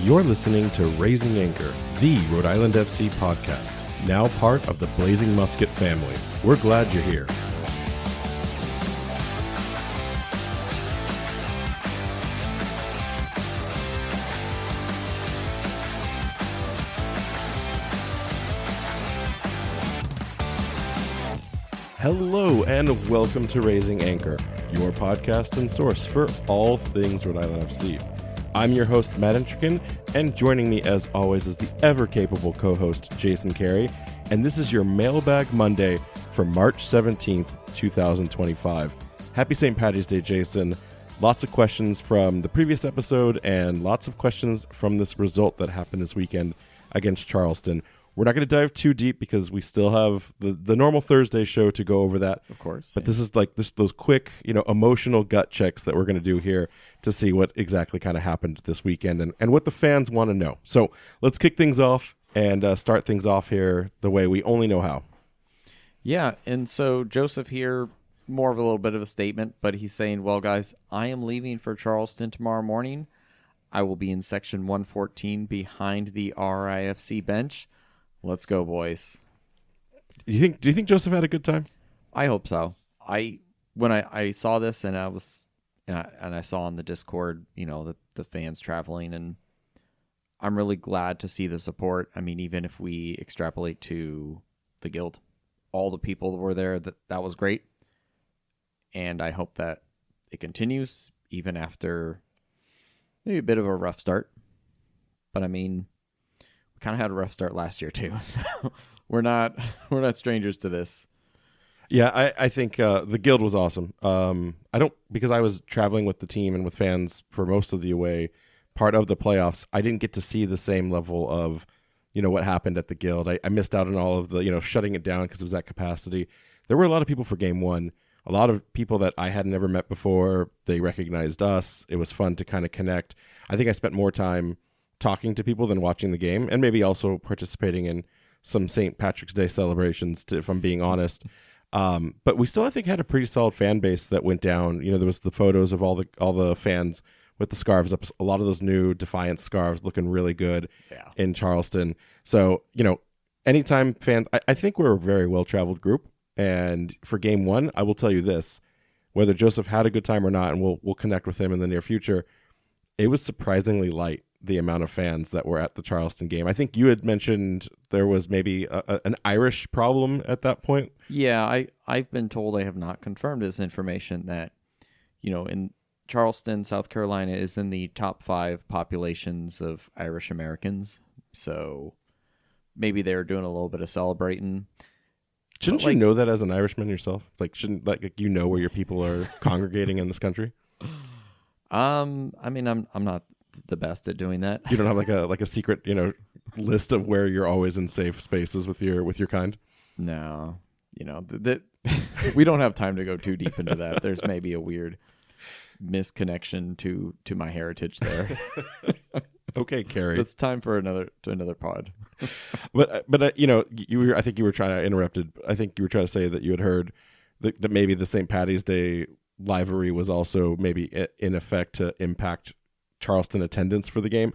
You're listening to Raising Anchor, the Rhode Island FC podcast, now part of the Blazing Musket family. We're glad you're here. Hello and welcome to Raising Anchor, your podcast and source for all things Rhode Island FC. I'm your host, Matt Intrican, and joining me as always is the ever-capable co-host, Jason Carey, and this is your Mailbag Monday for March 17th, 2025. Happy St. Paddy's Day, Jason. Lots of questions from the previous episode and lots of questions from this result that happened this weekend against Charleston. We're not going to dive too deep because we still have the normal Thursday show to go over that. Of course. But This is like those quick, emotional gut checks that we're going to do here to see what exactly kind of happened this weekend and what the fans want to know. So let's kick things off and start things off here the way we only know how. Yeah, and so Joseph here, more of a little bit of a statement, but he's saying, well, guys, I am leaving for Charleston tomorrow morning. I will be in section 114 behind the RIFC bench. Let's go, boys. Do you think Joseph had a good time? I hope so. When I saw this and I saw on the Discord, the fans traveling, and I'm really glad to see the support. I mean, even if we extrapolate to the guild, all the people that were there, that was great. And I hope that it continues even after maybe a bit of a rough start. But I mean, kind of had a rough start last year too, so we're not strangers to this. Yeah, I think the guild was awesome. Because I was traveling with the team and with fans for most of the away part of the playoffs. I didn't get to see the same level of what happened at the guild. I missed out on all of the shutting it down because it was at capacity. There were a lot of people for game one. A lot of people that I had never met before. They recognized us. It was fun to kind of connect. I think I spent more time talking to people than watching the game, and maybe also participating in some St. Patrick's Day celebrations, if I'm being honest. But we still, I think, had a pretty solid fan base that went down. There was the photos of all the fans with the scarves up. A lot of those new Defiance scarves looking really good in Charleston. So, anytime fans, I think we're a very well-traveled group. And for game one, I will tell you this, whether Joseph had a good time or not, and we'll connect with him in the near future, it was surprisingly light, the amount of fans that were at the Charleston game. I think you had mentioned there was maybe an Irish problem at that point. Yeah, I've been told, I have not confirmed this information, that, in Charleston, South Carolina is in the top 5 populations of Irish Americans. So maybe they're doing a little bit of celebrating. Shouldn't you know that as an Irishman yourself? Shouldn't where your people are congregating in this country? I mean, I'm not the best at doing that. You don't have like a secret, list of where you're always in safe spaces with your kind? No, we don't have time to go too deep into that. There's maybe a weird misconnection to my heritage there. Okay, Carrie. It's time for another pod. but I think you were trying to interrupted. I think you were trying to say that you had heard that maybe the St. Paddy's Day livery was also maybe in effect to impact Charleston attendance for the game.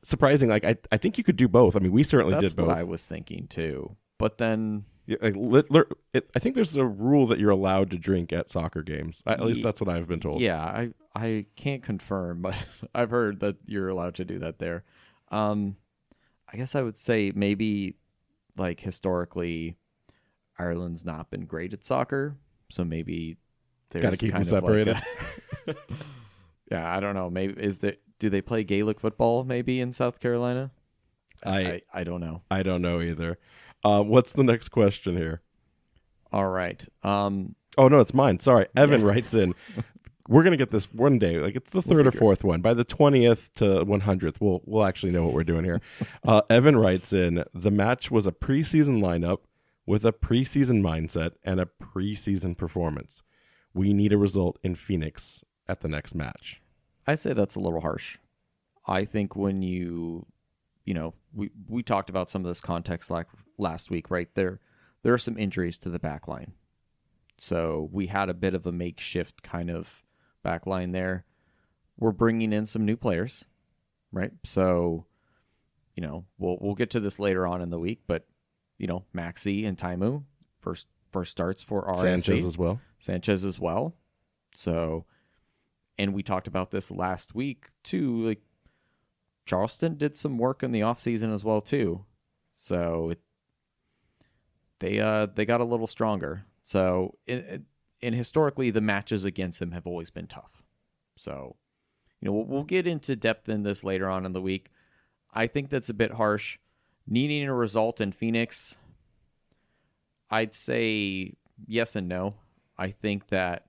Surprising, I think you could do both. I mean, we certainly did both. That's what I was thinking too. But then, I think there's a rule that you're allowed to drink at soccer games. At least that's what I've been told. Yeah, I can't confirm, but I've heard that you're allowed to do that there. I guess I would say maybe, historically, Ireland's not been great at soccer, so maybe there's got to keep them separated. Yeah, I don't know. Maybe do they play Gaelic football maybe in South Carolina? I don't know. I don't know either. What's the next question here? All right. Oh no, it's mine. Sorry. Evan writes in. We're gonna get this one day. It's the third or fourth one. By the 20th to 100th, we'll actually know what we're doing here. Evan writes in. The match was a preseason lineup with a preseason mindset and a preseason performance. We need a result in Phoenix at the next match. I'd say that's a little harsh. I think when we talked about some of this context like last week, right? There are some injuries to the back line. So we had a bit of a makeshift kind of back line there. We're bringing in some new players. right? So, we'll get to this later on in the week, but Maxi and Taimu first starts for our Sanchez as well. Sanchez as well. So, and we talked about this last week too. Like Charleston did some work in the offseason as well too. So they got a little stronger. So and historically the matches against him have always been tough. So we'll get into depth in this later on in the week. I think that's a bit harsh. Needing a result in Phoenix, I'd say yes and no. I think that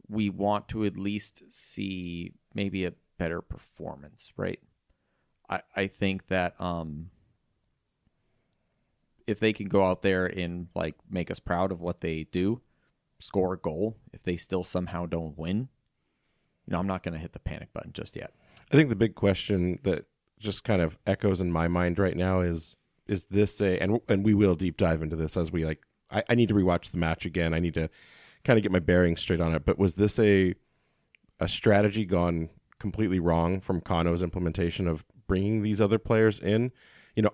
we want to at least see maybe a better performance, right? I think that if they can go out there and like make us proud of what they do, score a goal, if they still somehow don't win, I'm not going to hit the panic button just yet. I think the big question that just kind of echoes in my mind right now is this and we will deep dive into this as we like. I need to rewatch the match again. I need to kind of get my bearings straight on it. But was this a strategy gone completely wrong from Kano's implementation of bringing these other players in?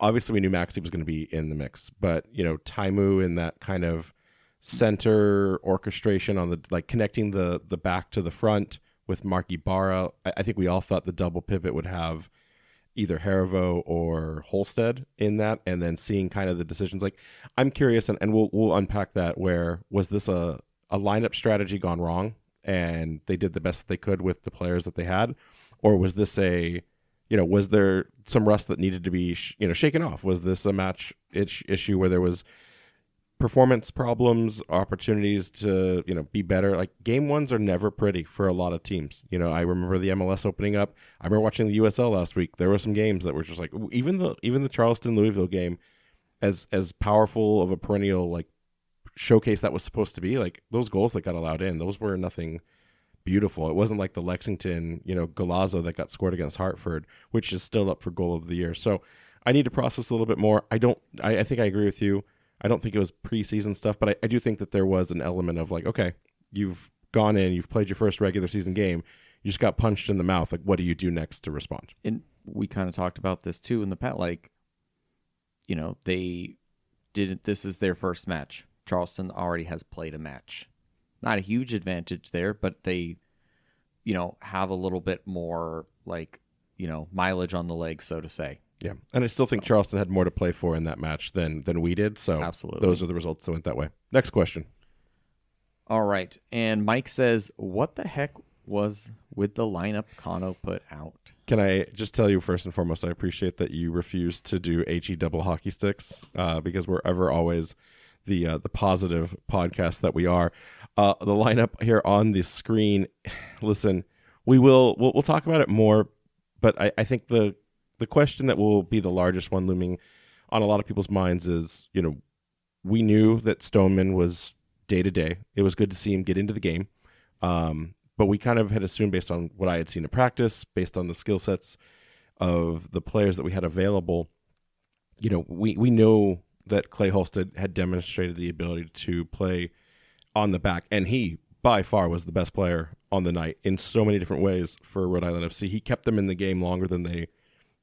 Obviously we knew Maxi was going to be in the mix, but Taimu in that kind of center orchestration on the like connecting the back to the front with Mark Ibarra. I think we all thought the double pivot would have either Harivo or Holstead in that, and then seeing kind of the decisions. Like, I'm curious, and we'll unpack that. Where was this a lineup strategy gone wrong, and they did the best that they could with the players that they had, or was this was there some rust that needed to be shaken off? Was this a match issue where there was performance problems, opportunities to be better? Like, game ones are never pretty for a lot of teams. I remember the MLS opening up. I remember watching the USL last week. There were some games that were just like, even the Charleston Louisville game, as powerful of a perennial like showcase that was supposed to be, like those goals that got allowed in, those were nothing beautiful. It wasn't like the Lexington Golazo that got scored against Hartford, which is still up for goal of the year. So I need to process a little bit more. I think I agree with you. I don't think it was preseason stuff, but I do think that there was an element of like, okay, you've gone in, you've played your first regular season game, you just got punched in the mouth. Like, what do you do next to respond? And we kind of talked about this too in the past. Like, they didn't. This is their first match. Charleston already has played a match. Not a huge advantage there, but they, have a little bit more like, mileage on the leg, so to say. Yeah, and I still think Charleston had more to play for in that match than we did. So absolutely, those are the results that went that way. Next question. All right, and Mike says, "What the heck was with the lineup Kano put out?" Can I just tell you first and foremost, I appreciate that you refused to do HE double hockey sticks because we're ever always the positive podcast that we are. The lineup here on the screen. Listen, we'll talk about it more, but I think the question that will be the largest one looming on a lot of people's minds is, we knew that Stoneman was day-to-day. It was good to see him get into the game. But we kind of had assumed, based on what I had seen in practice, based on the skill sets of the players that we had available, we know that Clay Holstead had demonstrated the ability to play on the back. And he, by far, was the best player on the night in so many different ways for Rhode Island FC. He kept them in the game longer than they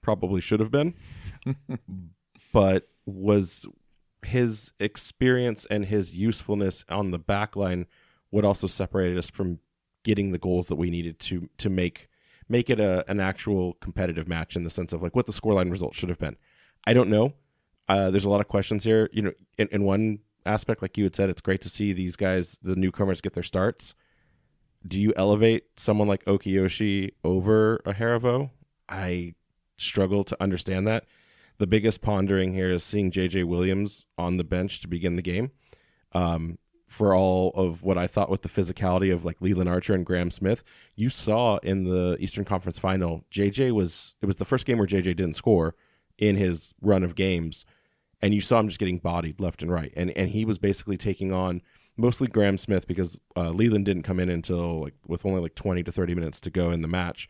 probably should have been, but was his experience and his usefulness on the back line what also separated us from getting the goals that we needed to make it an actual competitive match, in the sense of like what the scoreline result should have been. I don't know. There's a lot of questions here. In one aspect, like you had said, it's great to see these guys, the newcomers, get their starts. Do you elevate someone like Okiyoshi over a Harivo? I struggle to understand that. The biggest pondering here is seeing JJ Williams on the bench to begin the game. For all of what I thought with the physicality of like Leland Archer and Graham Smith, you saw in the Eastern Conference Final, it was the first game where JJ didn't score in his run of games, and you saw him just getting bodied left and right. And he was basically taking on mostly Graham Smith because Leland didn't come in until with only 20 to 30 minutes to go in the match.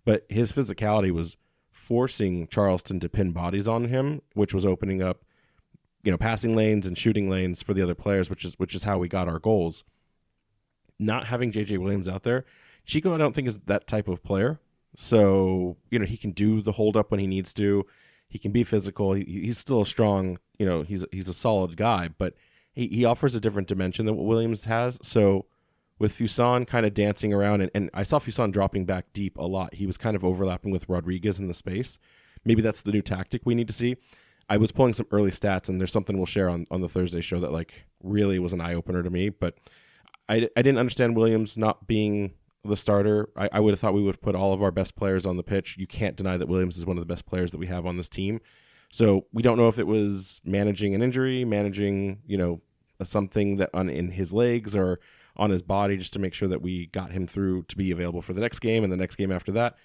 But his physicality was forcing Charleston to pin bodies on him, which was opening up, passing lanes and shooting lanes for the other players, which is how we got our goals. Not having JJ Williams out there, Chico, I don't think is that type of player. So, he can do the hold up when he needs to. He can be physical. He's still a strong, he's a solid guy, but he offers a different dimension than what Williams has. So with Fuson kind of dancing around, and I saw Fuson dropping back deep a lot. He was kind of overlapping with Rodriguez in the space. Maybe that's the new tactic we need to see. I was pulling some early stats, and there's something we'll share on the Thursday show that really was an eye-opener to me. But I didn't understand Williams not being the starter. I would have thought we would have put all of our best players on the pitch. You can't deny that Williams is one of the best players that we have on this team. So we don't know if it was managing an injury, managing, something that in his legs or on his body, just to make sure that we got him through to be available for the next game and the next game after that.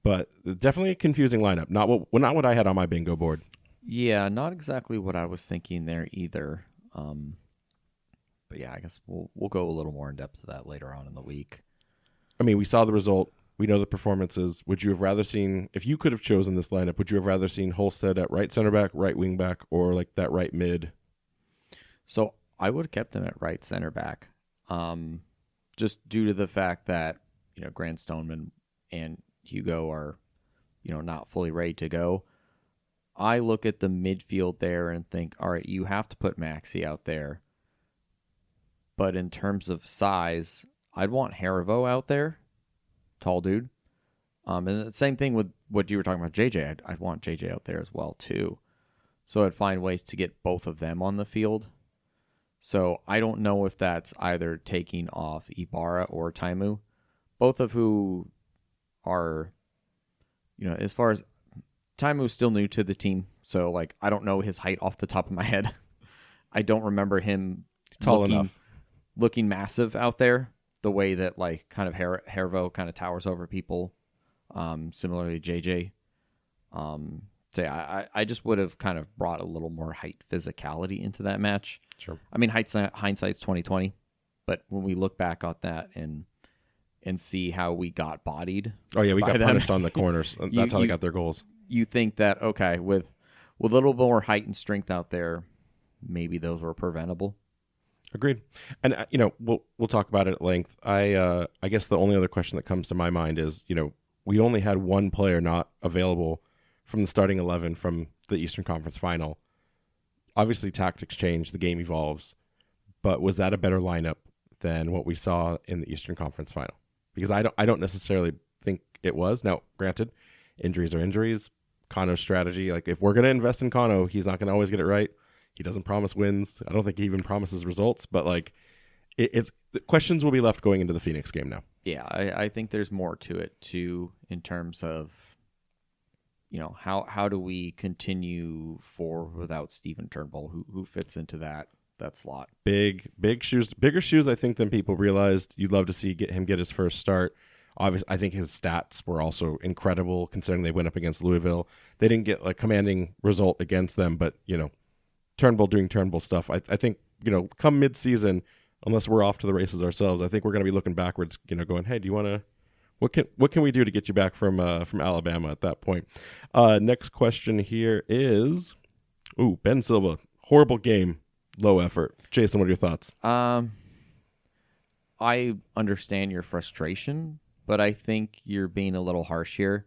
But definitely a confusing lineup. Not what I had on my bingo board. Yeah, not exactly what I was thinking there either. But yeah, I guess we'll go a little more in depth to that later on in the week. I mean, we saw the result. We know the performances. Would you have rather seen, if you could have chosen this lineup, would you have rather seen Holstead at right center back, right wing back, or that right mid? So I would have kept him at right center back, just due to the fact that Grant Stoneman and Hugo are not fully ready to go. I look at the midfield there and think, all right, you have to put Maxi out there. But in terms of size, I'd want Haribo out there, tall dude. And the same thing with what you were talking about, JJ. I'd want JJ out there as well, too. So I'd find ways to get both of them on the field. So I don't know if that's either taking off Ibarra or Taimu, both of who are, as far as Taimu's still new to the team. So, I don't know his height off the top of my head. I don't remember him tall enough, looking massive out there. The way that kind of Hervo kind of towers over people, similarly JJ. So yeah, I just would have kind of brought a little more height physicality into that match. Sure. I mean, hindsight's 20/20, but when we look back on that and see how we got bodied. Oh yeah, we got punished on the corners. That's how they got their goals. You think that okay, with a little more height and strength out there, maybe those were preventable. Agreed. And we'll talk about it at length. I guess the only other question that comes to my mind is, we only had one player not available from the starting 11 from the Eastern Conference Final. Obviously, tactics change, the game evolves, but was that a better lineup than what we saw in the Eastern Conference Final? Because I don't necessarily think it was. Now, granted, injuries are injuries. Kano's strategy, if we're going to invest in Kano, he's not going to always get it right. He doesn't promise wins. I don't think he even promises results, but it's the questions will be left going into the Phoenix game now. Yeah, I think there's more to it too in terms of how do we continue forward without Steven Turnbull, who fits into that slot. Big shoes, bigger shoes I think than people realized. You'd love to see him get his first start. Obviously, I think his stats were also incredible considering they went up against Louisville. They didn't get a commanding result against them, but Turnbull doing Turnbull stuff. I think, come mid-season, unless we're off to the races ourselves, I think we're going to be looking backwards, going, hey, do you want to, what can we do to get you back from Alabama at that point? Next question here is, Ben Silva, horrible game, low effort. Jason, what are your thoughts? I understand your frustration, but I think you're being a little harsh here.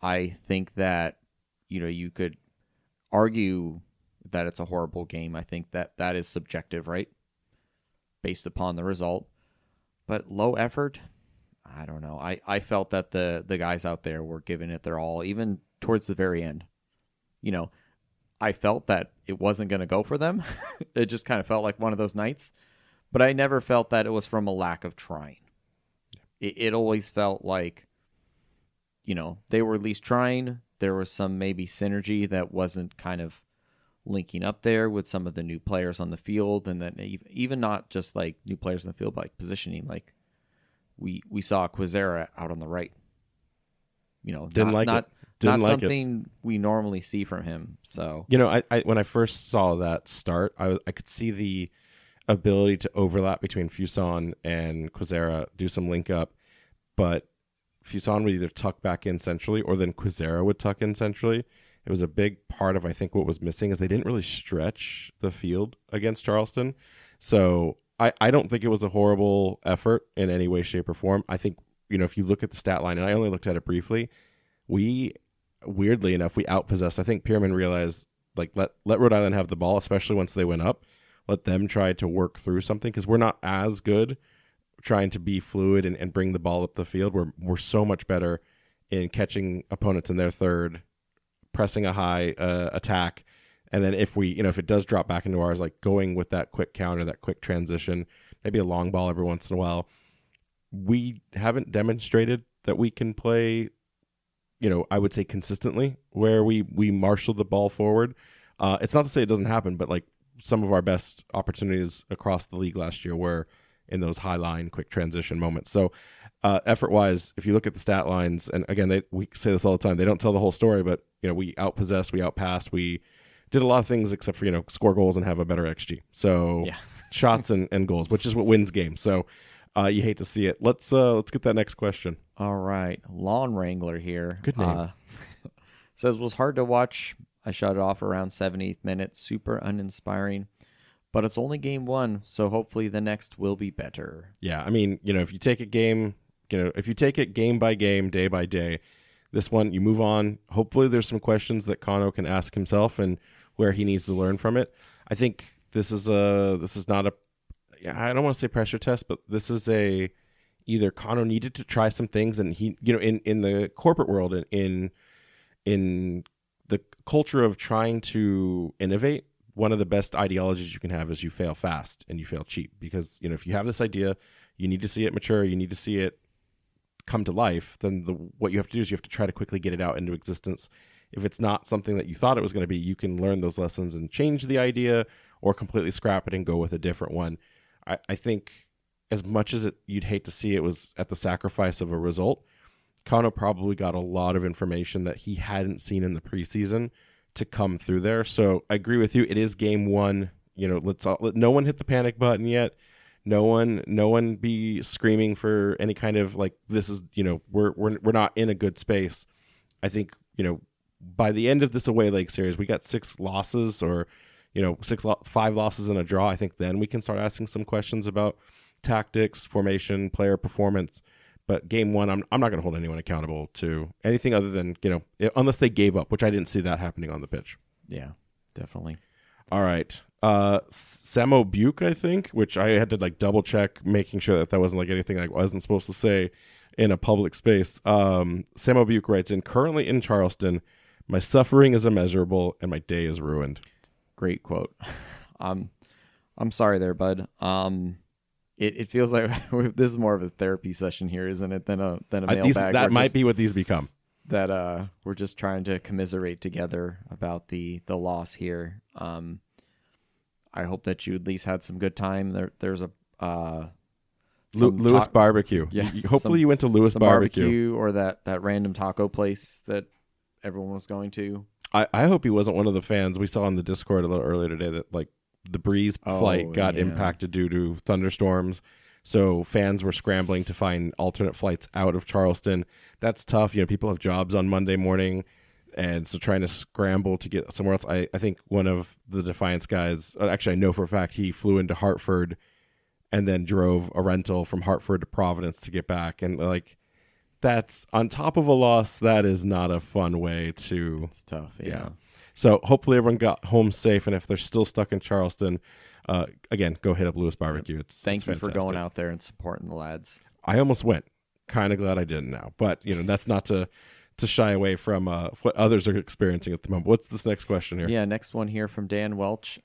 I think that, you could argue that it's a horrible game. I think that is subjective, right? Based upon the result. But low effort, I don't know. I felt that the guys out there were giving it their all, even towards the very end. I felt that it wasn't going to go for them. It just kind of felt like one of those nights. But I never felt that it was from a lack of trying. It always felt like, they were at least trying. There was some maybe synergy that wasn't kind of linking up there with some of the new players on the field, and then even not just new players on the field, but positioning. We saw Quizera out on the right. Not something we normally see from him. So I when I first saw that start, I could see the ability to overlap between Fuson and Quizera, do some link up, but Fuson would either tuck back in centrally or then Quizera would tuck in centrally. It was a big part of, I think, what was missing is they didn't really stretch the field against Charleston. So I don't think it was a horrible effort in any way, shape, or form. I think, if you look at the stat line, and I only looked at it briefly, weirdly enough, we outpossessed. I think Pierman realized, like, let Rhode Island have the ball, especially once they went up. Let them try to work through something, because we're not as good trying to be fluid and bring the ball up the field. We're so much better in catching opponents in their third, pressing a high attack, and then if it does drop back into ours, like going with that quick counter, that quick transition, maybe a long ball every once in a while. We haven't demonstrated that we can play, I would say consistently, where we marshal the ball forward. It's not to say it doesn't happen, but like some of our best opportunities across the league last year were in those high line, quick transition moments. So effort-wise, if you look at the stat lines, and again, we say this all the time, they don't tell the whole story, but we outpossessed, we outpassed, we did a lot of things except for, score goals and have a better XG. So shots and goals, which is what wins games. So you hate to see it. Let's get that next question. All right. Lawn Wrangler here. Good name. Says, was hard to watch. I shut it off around 70th minute. Super uninspiring. But it's only game one, so hopefully the next will be better. Yeah, I mean, if you take a game, if you take it game by game, day by day, this one, you move on. Hopefully there's some questions that Kano can ask himself and where he needs to learn from it. I think this is not a, I don't want to say pressure test, but this is either Kano needed to try some things, and he, in the corporate world and in the culture of trying to innovate, one of the best ideologies you can have is you fail fast and you fail cheap, because if you have this idea, you need to see it mature, you need to see it come to life. Then what you have to do is you have to try to quickly get it out into existence. If it's not something that you thought it was going to be, you can learn those lessons and change the idea or completely scrap it and go with a different one. I think as much as you'd hate to see it was at the sacrifice of a result, Kano probably got a lot of information that he hadn't seen in the preseason to come through there. So I agree with you. It is game one. Let no one hit the panic button yet. No one be screaming for any kind of like, this is, we're not in a good space. I think, by the end of this away leg series, we got 6 losses or, 5 losses and a draw. I think then we can start asking some questions about tactics, formation, player performance. But game one, I'm not going to hold anyone accountable to anything other than, unless they gave up, which I didn't see that happening on the pitch. Yeah, definitely. All right. Samo Buke, I think, which I had to double check, making sure that wasn't anything I wasn't supposed to say in a public space. Samo Buke writes in, currently in Charleston, my suffering is immeasurable and my day is ruined. Great quote. I'm sorry there, bud. It feels like this is more of a therapy session here, isn't it, than a mailbag? That might be what these become. That we're just trying to commiserate together about the loss here. I hope that you at least had some good time. There's a Lewis Barbecue. Yeah, hopefully you went to Lewis Barbecue or that random taco place that everyone was going to. I hope he wasn't one of the fans. We saw on the Discord a little earlier today that the Breeze flight got impacted due to thunderstorms. So fans were scrambling to find alternate flights out of Charleston. That's tough. People have jobs on Monday morning, and so trying to scramble to get somewhere else. I think one of the Defiance guys, actually I know for a fact, he flew into Hartford and then drove a rental from Hartford to Providence to get back. And that's on top of a loss. That is not a fun way to. It's tough. Yeah. So hopefully everyone got home safe, and if they're still stuck in Charleston, again, go hit up Lewis Barbecue. Thank you for going out there and supporting the lads. I almost went. Kind of glad I didn't now, but that's not to shy away from what others are experiencing at the moment. What's this next question here? Yeah, next one here from Dan Welch.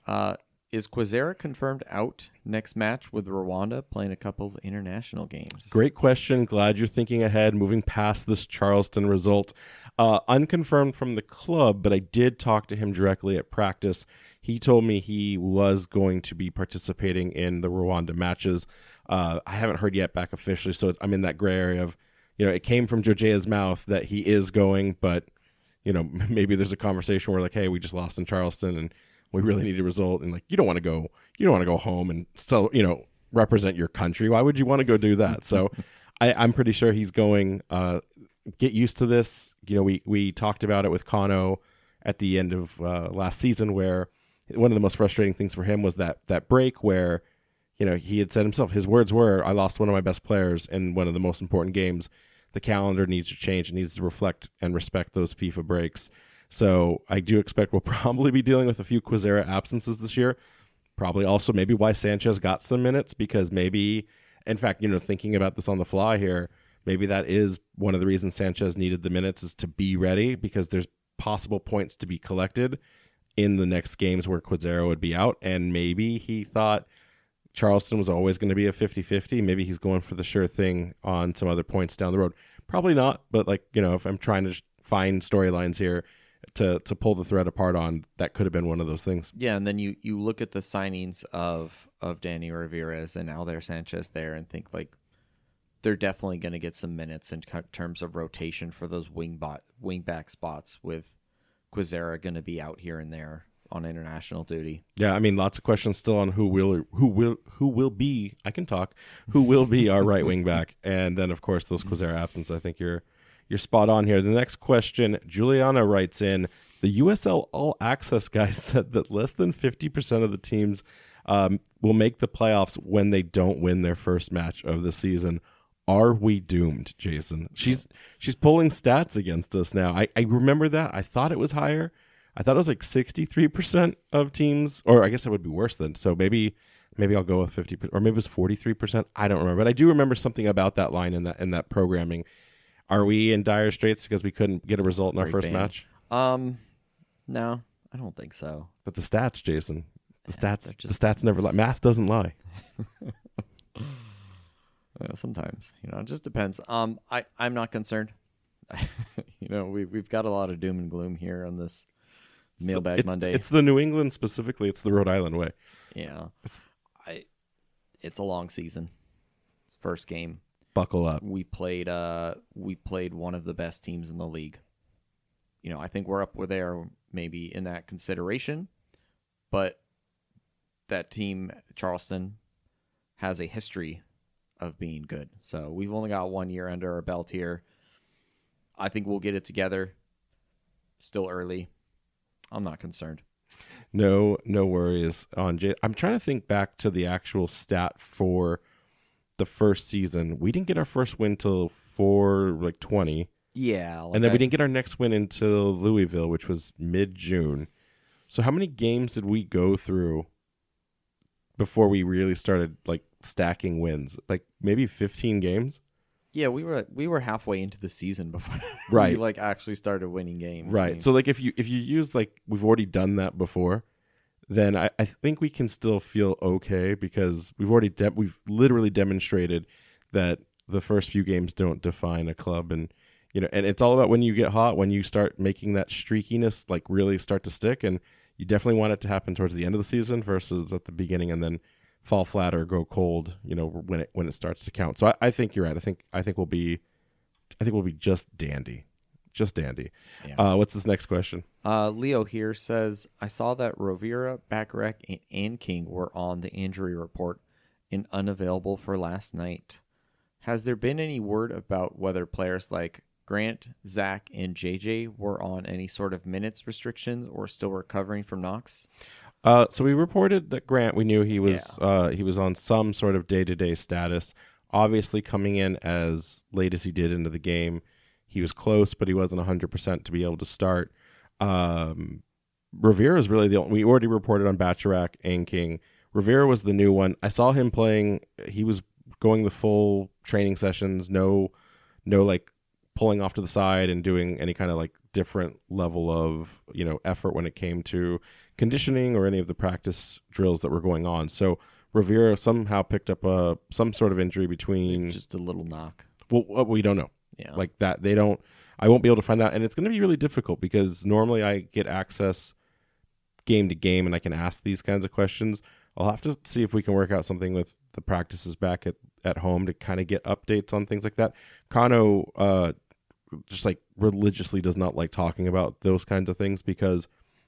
Is Quazera confirmed out next match with Rwanda, playing a couple of international games? Great question. Glad you're thinking ahead, moving past this Charleston result. Unconfirmed from the club, but I did talk to him directly at practice. He told me he was going to be participating in the Rwanda matches. I haven't heard yet back officially, so I'm in that gray area of, it came from Jojea's mouth that he is going, but, maybe there's a conversation where hey, we just lost in Charleston and we really need a result, and you don't want to go home and still, represent your country. Why would you want to go do that? So I'm pretty sure he's going. Get used to this. We talked about it with Kano at the end of last season, where one of the most frustrating things for him was that break where he had said himself, his words were, I lost one of my best players in one of the most important games. The calendar needs to change. It needs to reflect and respect those FIFA breaks. So I do expect we'll probably be dealing with a few Quizera absences this year. Probably also maybe why Sanchez got some minutes, because maybe, in fact, thinking about this on the fly here, maybe that is one of the reasons Sanchez needed the minutes, is to be ready, because there's possible points to be collected in the next games where Quizera would be out. And maybe he thought Charleston was always going to be a 50-50. Maybe he's going for the sure thing on some other points down the road. Probably not, but if I'm trying to find storylines here to pull the thread apart on, that could have been one of those things. Yeah, and then you look at the signings of Danny Ramirez and Alder Sanchez there and think they're definitely going to get some minutes in terms of rotation for those wing back spots, with Quizera going to be out here and there on international duty. Yeah, I mean, lots of questions still on who will be. I can talk. Who will be our right wing back, and then of course those Quizera absence. I think you're spot on here. The next question, Juliana writes in: the USL All Access guys said that less than 50% of the teams will make the playoffs when they don't win their first match of the season. Are we doomed, Jason? She's pulling stats against us now. I remember that. I thought it was higher. I thought it was like 63% of teams, or I guess it would be worse than. So maybe I'll go with 50%, or maybe it was 43%. I don't remember, but I do remember something about that line in that programming. Are we in dire straits because we couldn't get a result in our first match? No, I don't think so. But the stats, Jason, the stats never lie. Math doesn't lie. Sometimes, it just depends. I'm not concerned. We've got a lot of doom and gloom here on this Mailbag Monday. It's the New England specifically. It's the Rhode Island way. Yeah, it's a long season. It's first game. Buckle up. We played one of the best teams in the league. I think we're up there maybe in that consideration, but that team, Charleston, has a history of being good. So we've only got 1 year under our belt here. I think we'll get it together. Still early. I'm not concerned. No worries on Jay. I'm trying to think back to the actual stat for the first season. We didn't get our first win till 4/20. Yeah. And then we didn't get our next win until Louisville, which was mid-June. So how many games did we go through before we really started stacking wins? Maybe 15 games? Yeah, we were halfway into the season before right. we actually started winning games. Right. So if you use we've already done that before, then I think we can still feel okay, because we've literally demonstrated that the first few games don't define a club, and and it's all about when you get hot, when you start making that streakiness really start to stick, and you definitely want it to happen towards the end of the season versus at the beginning, and then fall flat or go cold, when it starts to count. So I think you're right. I think we'll be just dandy. Yeah. What's this next question? Leo here says, I saw that Rovira, Bacharach, and King were on the injury report and unavailable for last night. Has there been any word about whether players like Grant, Zach, and JJ were on any sort of minutes restrictions or still recovering from knocks? So we reported that Grant, we knew he was on some sort of day-to-day status. Obviously, coming in as late as he did into the game, he was close, but he wasn't 100% to be able to start. Rivera is really the only. We already reported on Bacharach and King. Rivera was the new one. I saw him playing. He was going the full training sessions. No, pulling off to the side and doing any kind of different level of effort when it came to conditioning or any of the practice drills that were going on. So Rivera somehow picked up some sort of injury between just a little knock. Well, we don't know. Yeah, that they don't. I won't be able to find that, and it's going to be really difficult because normally I get access game to game and I can ask these kinds of questions. I'll have to see if we can work out something with the practices back at home to kind of get updates on things like that. Kano just religiously does not like talking about those kinds of things because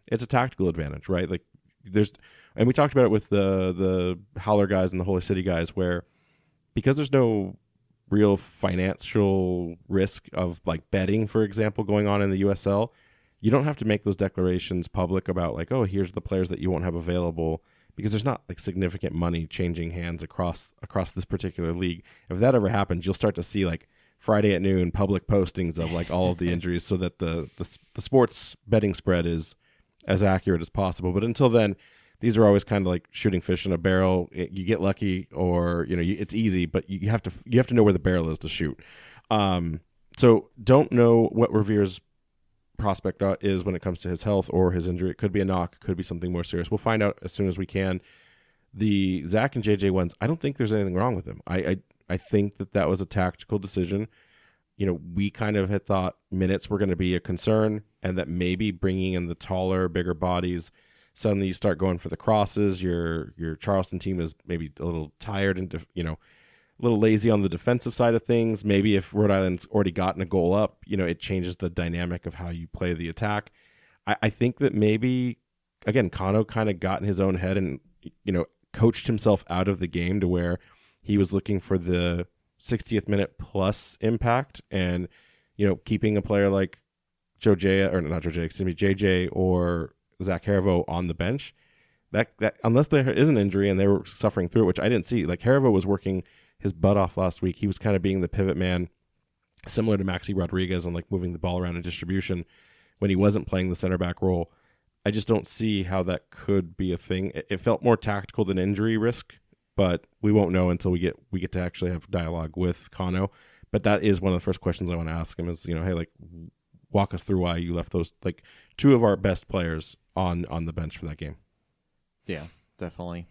it's a tactical advantage, right? And we talked about it with the Howler guys and the Holy City guys, where because there's no real financial risk of betting, for example, going on in the USL, you don't have to make those declarations public about oh, here's the players that you won't have available, because there's not like significant money changing hands across this particular league. If that ever happens, you'll start to see like Friday at noon public postings of like all of the injuries so that the sports betting spread is as accurate as possible. But until then, these are always kind of like shooting fish in a barrel. You get lucky, or it's easy, but you have to know where the barrel is to shoot. So don't know what Revere's prospect is when it comes to his health or his injury. It could be a knock, it could be something more serious. We'll find out as soon as we can. The Zach and JJ ones, I don't think there's anything wrong with them. I think that was a tactical decision. We kind of had thought minutes were going to be a concern, and that maybe bringing in the taller, bigger bodies, suddenly you start going for the crosses. Your Charleston team is maybe a little tired and a little lazy on the defensive side of things. Maybe if Rhode Island's already gotten a goal up, it changes the dynamic of how you play the attack. I think that maybe, again, Kano kind of got in his own head and, coached himself out of the game to where he was looking for the 60th minute plus impact, and, keeping a player like JJ or Zach Haribo on the bench, that unless there is an injury and they were suffering through it, which I didn't see. Like Haribo was working his butt off last week. He was kind of being the pivot man, similar to Maxi Rodriguez, on like moving the ball around in distribution when he wasn't playing the center back role. I just don't see how that could be a thing. It felt more tactical than injury risk, but we won't know until we get to actually have dialogue with Kano. But that is one of the first questions I want to ask him is, hey, like, walk us through why you left those like two of our best players on the bench for that game. Yeah, definitely.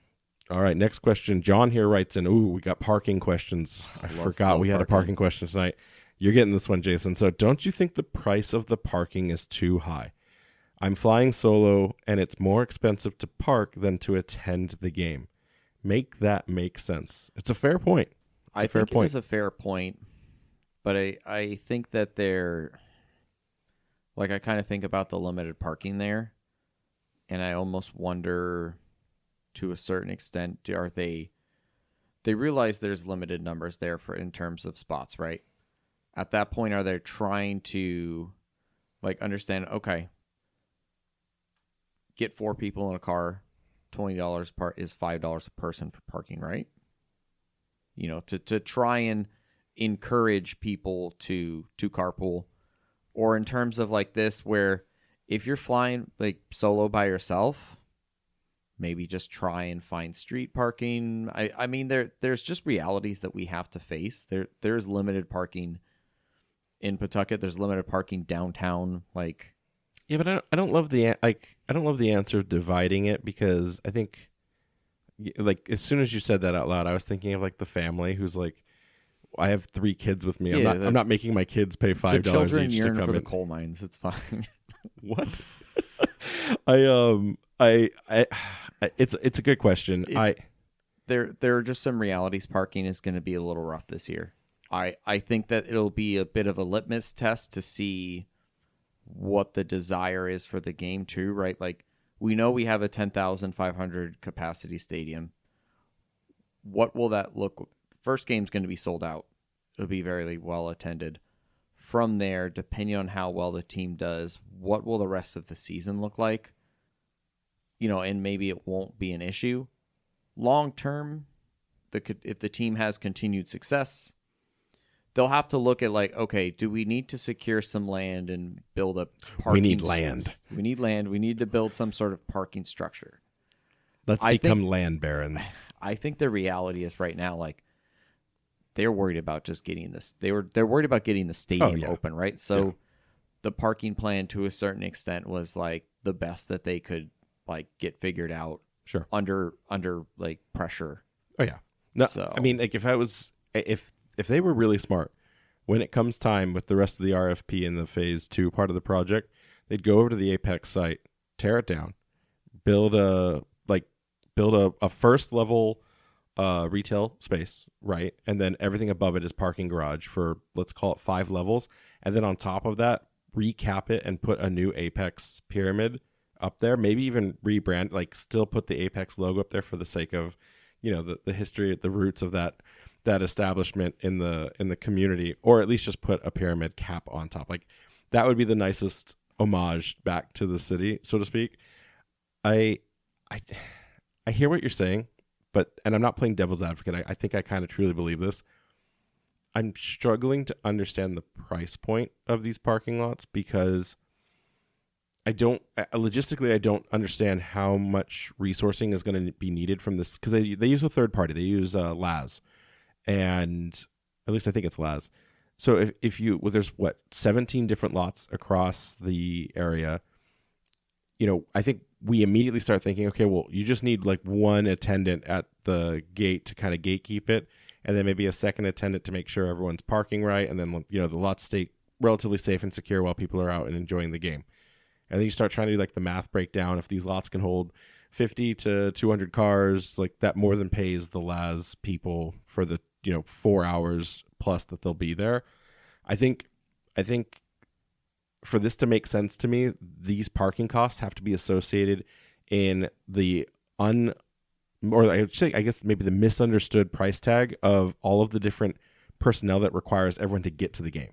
All right, next question. John here writes in, we got parking questions. I forgot we had a parking question tonight. You're getting this one, Jason. So don't you think the price of the parking is too high? I'm flying solo, and it's more expensive to park than to attend the game. Make that make sense. It's a fair point. I think it is a fair point, but I think that I kind of think about the limited parking there, and I almost wonder, to a certain extent, they realize there's limited numbers there in terms of spots, right? At that point, are they trying to understand, okay, get 4 people in a car, $20 is $5 a person for parking, right? To try and encourage people to carpool, or in terms of like this, where if you're flying like solo by yourself, maybe just try and find street parking. I mean, there's just realities that we have to face. There's limited parking in Pawtucket. There's limited parking downtown. Yeah, but I don't love the answer of dividing it, because I think as soon as you said that out loud, I was thinking of like the family who's like, I have 3 kids with me. Yeah, I'm not making my kids pay $5 each to come in. Children yearn for the coal mines. It's fine. What? It's a good question. There are just some realities. Parking is going to be a little rough this year. I think that it'll be a bit of a litmus test to see what the desire is for the game too, right? Like, we know we have a 10,500 capacity stadium. What will that look like? First game's going to be sold out. It'll be very well attended. From there, depending on how well the team does, what will the rest of the season look like? And maybe it won't be an issue. Long term, if the team has continued success, they'll have to look at okay, do we need to secure some land and build a parking? We need land. We need land. We need to build some sort of parking structure. Let's become land barons. I think the reality is right now, they're worried about just getting this. They're worried about getting the stadium open, right? So the parking plan, to a certain extent, was the best that they could get figured out. Sure. Under pressure. Oh yeah. No, so, I mean, if they were really smart, when it comes time with the rest of the RFP in the phase 2 part of the project, they'd go over to the Apex site, tear it down, build a first level retail space, right? And then everything above it is parking garage for, let's call it 5 levels. And then on top of that, recap it and put a new Apex pyramid up there. Maybe even rebrand, still put the Apex logo up there for the sake of, the history, the roots of that establishment in the community, or at least just put a pyramid cap on top. That would be the nicest homage back to the city, so to speak. I I hear what you're saying, and I'm not playing devil's advocate. I think I kind of truly believe this. I'm struggling to understand the price point of these parking lots because I don't logistically I don't understand how much resourcing is going to be needed from this, because they use a third party. They use Laz, and at least I think it's Laz. So if you there's 17 different lots across the area. I think we immediately start thinking, okay, well, you just need like one attendant at the gate to kind of gatekeep it, and then maybe a second attendant to make sure everyone's parking right, and then the lots stay relatively safe and secure while people are out and enjoying the game. And then you start trying to do like the math breakdown. If these lots can hold 50 to 200 cars, like that more than pays the Laz people for the 4 hours plus that they'll be there. I think for this to make sense to me, these parking costs have to be associated in the I guess maybe the misunderstood price tag of all of the different personnel that requires everyone to get to the game,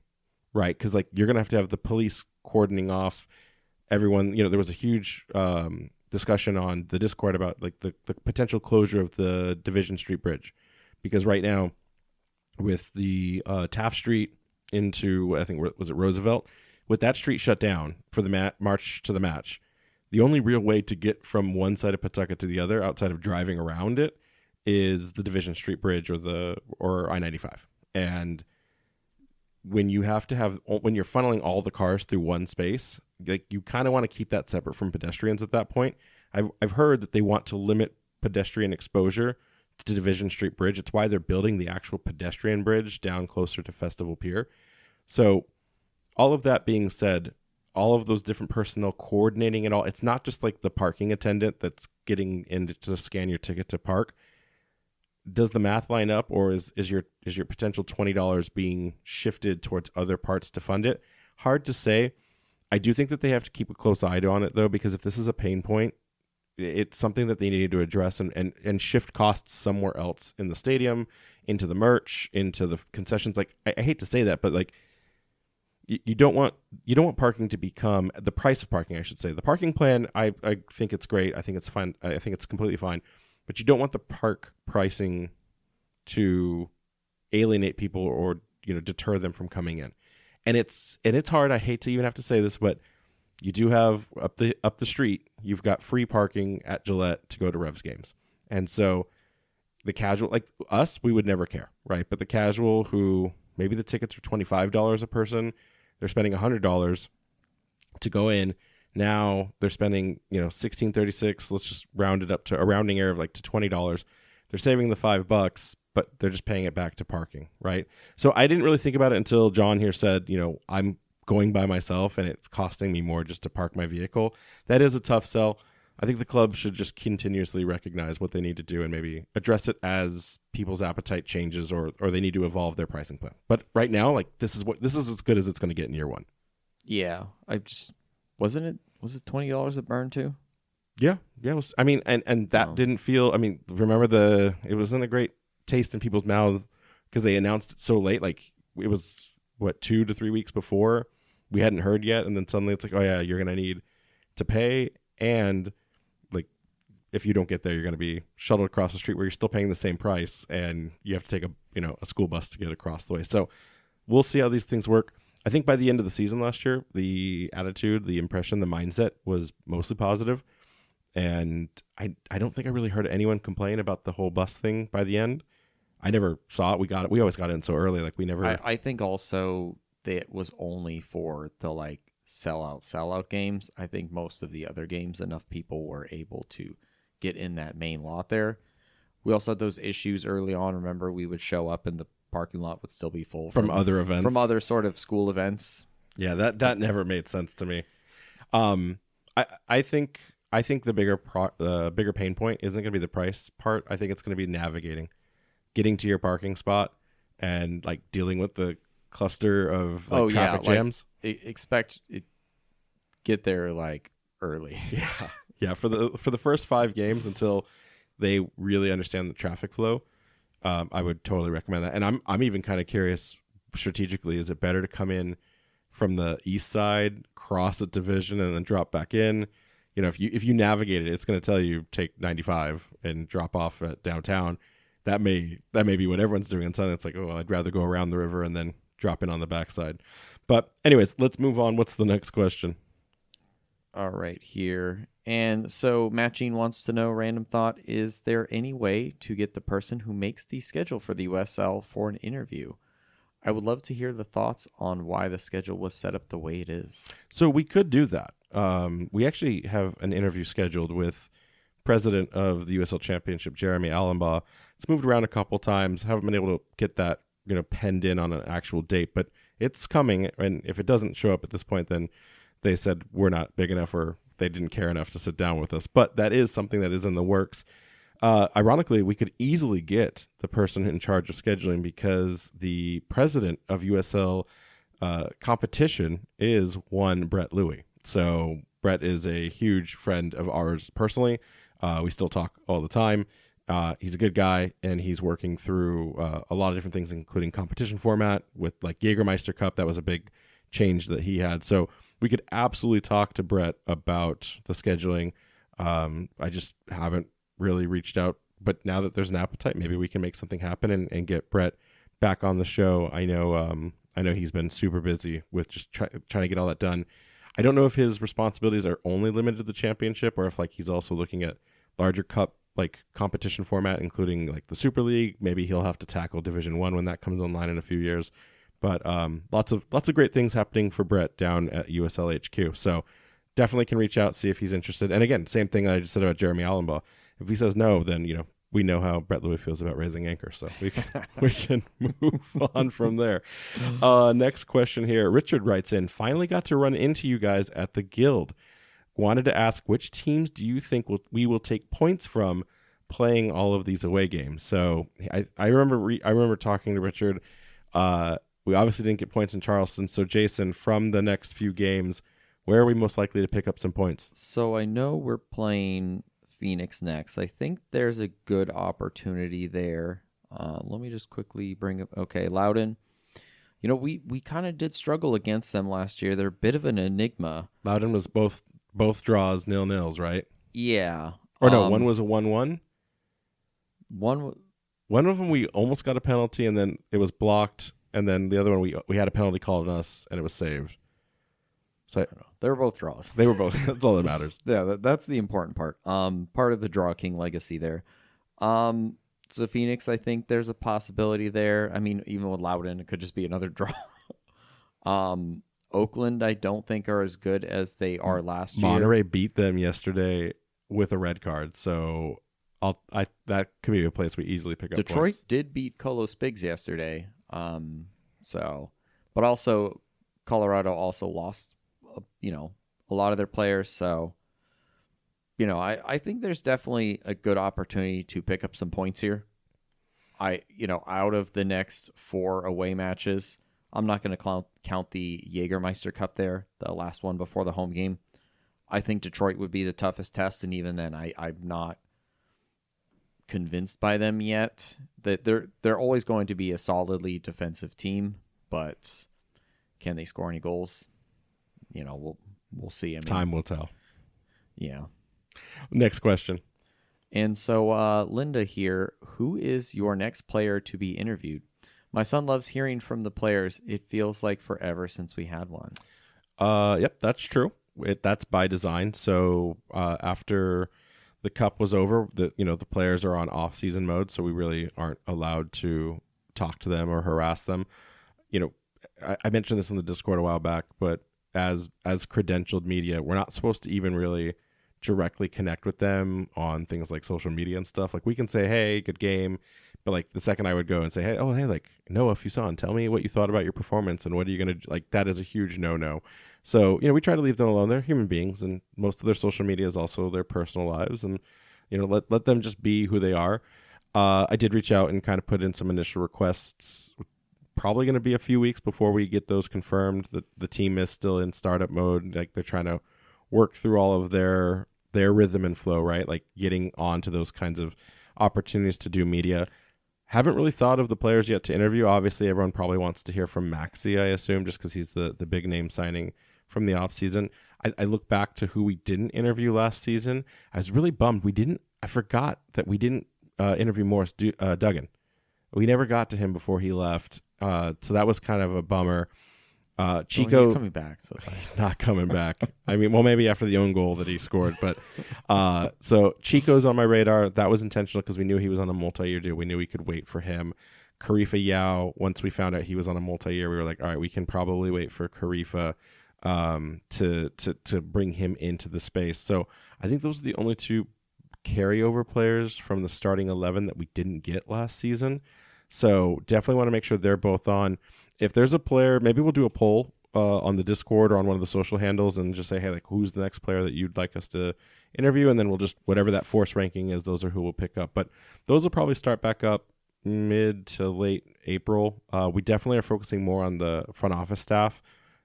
right? Because like you're gonna have to have the police cordoning off everyone. There was a huge discussion on the Discord about like the potential closure of the Division Street Bridge, because right now with the Taft Street into, I think, was it Roosevelt, with that street shut down for the march to the match, the only real way to get from one side of Pawtucket to the other outside of driving around it is the Division Street Bridge or I-95. And when you're funneling all the cars through one space, like you kind of want to keep that separate from pedestrians at that point. I've heard that they want to limit pedestrian exposure to Division Street Bridge. It's why they're building the actual pedestrian bridge down closer to Festival Pier. So all of that being said, all of those different personnel coordinating it all, it's not just like the parking attendant that's getting in to scan your ticket to park. Does the math line up, or is your potential $20 being shifted towards other parts to fund it? Hard to say. I do think that they have to keep a close eye on it, though, because if this is a pain point, it's something that they need to address and shift costs somewhere else in the stadium, into the merch, into the concessions. Like I hate to say that, but like you don't want parking to become the price of parking, I should say. The parking plan, I think it's great. I think it's fine. I think it's completely fine. But you don't want the park pricing to alienate people or deter them from coming in. And it's hard. I hate to even have to say this, but you do have up the street, you've got free parking at Gillette to go to Revs games. And so the casual, like us, we would never care, right? But the casual who maybe the tickets are $25 a person, they're spending $100 to go in. Now they're spending, $16.36. Let's just round it up to a rounding error of like to $20. They're saving the $5, but they're just paying it back to parking, right? So I didn't really think about it until John here said, I'm going by myself and it's costing me more just to park my vehicle. That is a tough sell. I think the club should just continuously recognize what they need to do and maybe address it as people's appetite changes or they need to evolve their pricing plan. But right now, like this is as good as it's going to get in year one. Yeah, was it $20 a burn too? Yeah. It was, and that didn't feel. Remember it wasn't a great taste in people's mouths because they announced it so late. Like it was 2 to 3 weeks before, we hadn't heard yet, and then suddenly it's like, oh yeah, you're gonna need to pay, and like if you don't get there, you're gonna be shuttled across the street where you're still paying the same price, and you have to take a school bus to get across the way. So we'll see how these things work. I think by the end of the season last year, the attitude, the impression, the mindset was mostly positive. And I don't think I really heard anyone complain about the whole bus thing by the end. I never saw it. We always got in so early. Like we never. I think also that it was only for the like sellout games. I think most of the other games, enough people were able to get in that main lot there. We also had those issues early on. Remember, we would show up and the parking lot would still be full from other events, from other sort of school events. Yeah, that never made sense to me. I think the bigger pain point isn't going to be the price part. I think it's going to be navigating, getting to your parking spot, and like dealing with the cluster of traffic jams. Get there like early. Yeah. For the first 5 games until they really understand the traffic flow. I would totally recommend that. And I'm even kind of curious strategically, is it better to come in from the east side, cross a division, and then drop back in? if you navigate it, it's going to tell you take 95 and drop off at downtown. That may be what everyone's doing. And suddenly it's like, oh, I'd rather go around the river and then drop in on the backside. But anyways, let's move on. What's the next question? All right, here. And so Matching wants to know, random thought, is there any way to get the person who makes the schedule for the USL for an interview? I would love to hear the thoughts on why the schedule was set up the way it is. So we could do that. We actually have an interview scheduled with president of the USL Championship, Jeremy Allenbaugh. It's moved around a couple times. Haven't been able to get that penned in on an actual date, but it's coming. And if it doesn't show up at this point, then they said we're not big enough or they didn't care enough to sit down with us. But that is something that is in the works. Ironically, we could easily get the person in charge of scheduling because the president of USL competition is one Brett Louie. So Brett is a huge friend of ours personally. We still talk all the time. He's a good guy, and he's working through a lot of different things, including competition format with like Jägermeister Cup. That was a big change that he had. So we could absolutely talk to Brett about the scheduling. I just haven't really reached out, but now that there's an appetite, maybe we can make something happen and get Brett back on the show. I know he's been super busy with just trying to get all that done. I don't know if his responsibilities are only limited to the championship or if like he's also looking at larger cup like competition format, including like the Super League. Maybe he'll have to tackle Division 1 when that comes online in a few years. But lots of great things happening for Brett down at USL HQ. So definitely can reach out, see if he's interested. And again, same thing that I just said about Jeremy Allenbaugh. If he says no, then we know how Brett Louie feels about raising anchor, so we can move on from there. Next question here. Richard writes in, finally got to run into you guys at the Guild. Wanted to ask, which teams do you think we will take points from playing all of these away games? So I remember talking to Richard. We obviously didn't get points in Charleston. So Jason, from the next few games, where are we most likely to pick up some points? So I know we're playing Phoenix next. I think there's a good opportunity there. Let me just quickly bring up. Okay, Loudoun. We kind of did struggle against them last year. They're a bit of an enigma. Loudoun was both draws, 0-0s, right? Yeah. Or no, one was a 1-1. One of them we almost got a penalty and then it was blocked, and then the other one we had a penalty called on us and it was saved. So they were both draws. They were both. That's all that matters. Yeah, that's the important part. Part of the Draw King legacy there. So Phoenix, I think there's a possibility there. I mean, even with Loudoun, it could just be another draw. Oakland, I don't think are as good as they are last year. Monterey beat them yesterday with a red card, so that could be a place we easily pick up. Detroit points. did beat Colo Spigs yesterday. But also Colorado also lost a lot of their players. So, I think there's definitely a good opportunity to pick up some points here. Out of the next 4 away matches, I'm not going to count the Jägermeister Cup there, the last one before the home game. I think Detroit would be the toughest test, and even then, I'm not convinced by them yet. That they're always going to be a solidly defensive team, but can they score any goals? We'll see. Time will tell. Yeah. Next question. And so, Linda here, who is your next player to be interviewed? My son loves hearing from the players. It feels like forever since we had one. Yep, that's true. That's by design. So after the cup was over, the players are on off-season mode, so we really aren't allowed to talk to them or harass them. I mentioned this in the Discord a while back, but as credentialed media, we're not supposed to even really directly connect with them on things like social media and stuff. Like we can say, hey, good game. But like the second I would go and say, hey, like Noah Fuson, tell me what you thought about your performance and what are you going to like, that is a huge no. So, we try to leave them alone. They're human beings and most of their social media is also their personal lives and, let them just be who they are. I did reach out and kind of put in some initial requests. Probably going to be a few weeks before we get those confirmed. The team is still in startup mode. Like they're trying to work through all of their rhythm and flow, right? Like getting onto those kinds of opportunities to do media. Haven't really thought of the players yet to interview. Obviously, everyone probably wants to hear from Maxi, I assume, just because he's the big name signing from the offseason. I look back to who we didn't interview last season. I was really bummed. I forgot that we didn't interview Morris Duggan. We never got to him before he left. So that was kind of a bummer. Chico, well, he's coming back. So he's not coming back. I mean, well, maybe after the own goal that he scored, but so Chico's on my radar. That was intentional because we knew he was on a multi-year deal. We knew we could wait for him. Karifa Yao, once we found out he was on a multi-year, we were like, all right, we can probably wait for Karifa to bring him into the space. So I think those are the only two carryover players from the starting 11 that we didn't get last season. So definitely want to make sure they're both on. If there's a player, maybe we'll do a poll on the Discord or on one of the social handles and just say, hey, like, who's the next player that you'd like us to interview? And then we'll just, whatever that force ranking is, those are who we'll pick up. But those will probably start back up mid to late April. We definitely are focusing more on the front office staff.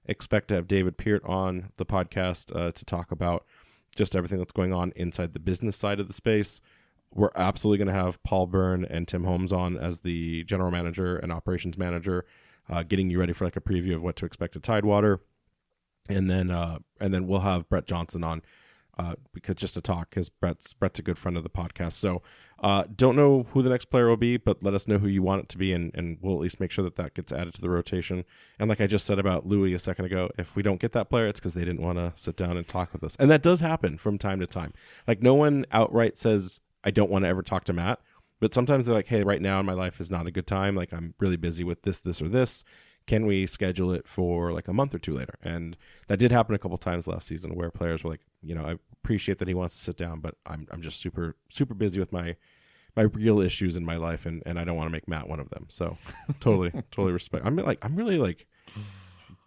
Expect to have David Peart on the podcast to talk about just everything that's going on inside the business side of the space. We're absolutely going to have Paul Byrne and Tim Holmes on as the general manager and operations manager, getting you ready for like a preview of what to expect at Tidewater. And then we'll have Brett Johnson on because just to talk, because Brett's a good friend of the podcast. So don't know who the next player will be, but let us know who you want it to be, and we'll at least make sure that gets added to the rotation. And like I just said about Louis a second ago, if we don't get that player, it's because they didn't want to sit down and talk with us. And that does happen from time to time. Like no one outright says, I don't want to ever talk to Matt. But sometimes they're like, hey, right now in my life is not a good time. Like I'm really busy with this, or this. Can we schedule it for like a month or two later? And that did happen a couple times last season where players were like, I appreciate that he wants to sit down, but I'm just super, super busy with my real issues in my life. And I don't want to make Matt one of them. So totally respect. I'm really like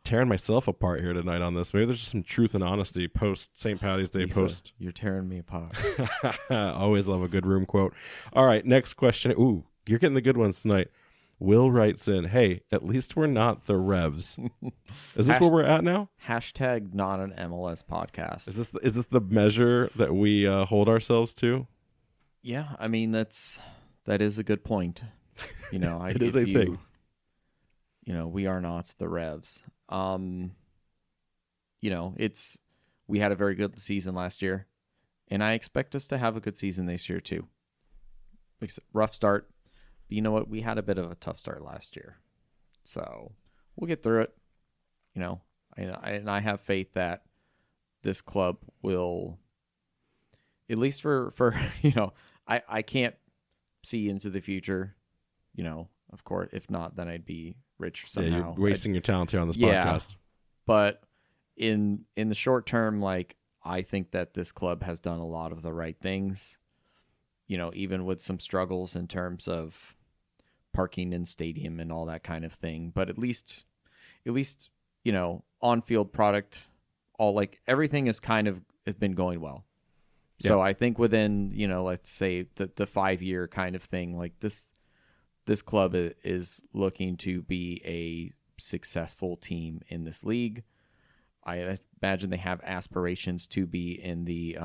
tearing myself apart here tonight on this. Maybe there's just some truth and honesty post St. Patty's Day. Lisa, you're tearing me apart. Always love a good room quote. All right, next question. Ooh, you're getting the good ones tonight. Will writes in, hey, at least we're not the Revs. Is this where we're at now? Hashtag not an MLS podcast. Is this the measure that we hold ourselves to? Yeah, I mean that is a good point. It is a thing. We are not the Revs. We had a very good season last year, and I expect us to have a good season this year too. Rough start, but you know what? We had a bit of a tough start last year, so we'll get through it. And I have faith that this club will, at least for I can't see into the future. Of course, if not, then I'd be rich somehow. Yeah, you're wasting your talent here on this podcast. But in the short term, like I think that this club has done a lot of the right things. Even with some struggles in terms of parking in stadium and all that kind of thing. But at least on-field product, all like everything has been going well. Yeah. So I think within let's say the 5-year kind of thing, like this club is looking to be a successful team in this league. I imagine they have aspirations to be in the,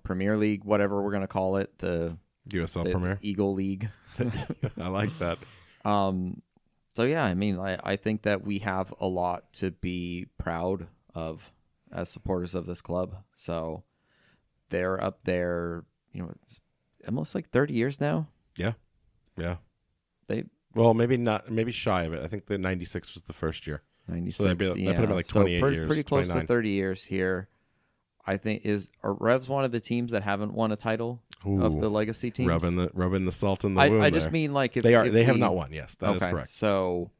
Premier League, whatever we're going to call it, the USL Premier Eagle League. I like that. So yeah, I mean, I think that we have a lot to be proud of as supporters of this club. So they're up there, it's almost like 30 years now. Yeah. Maybe shy of it. I think the 96 was the first year. 96. So that put them at like 28 years. Pretty close 29. to 30 years here. I think are Revs one of the teams that haven't won a title of the legacy teams? Rubbing the salt in the wound. I just mean like if they have not won. Yes, that is correct. So,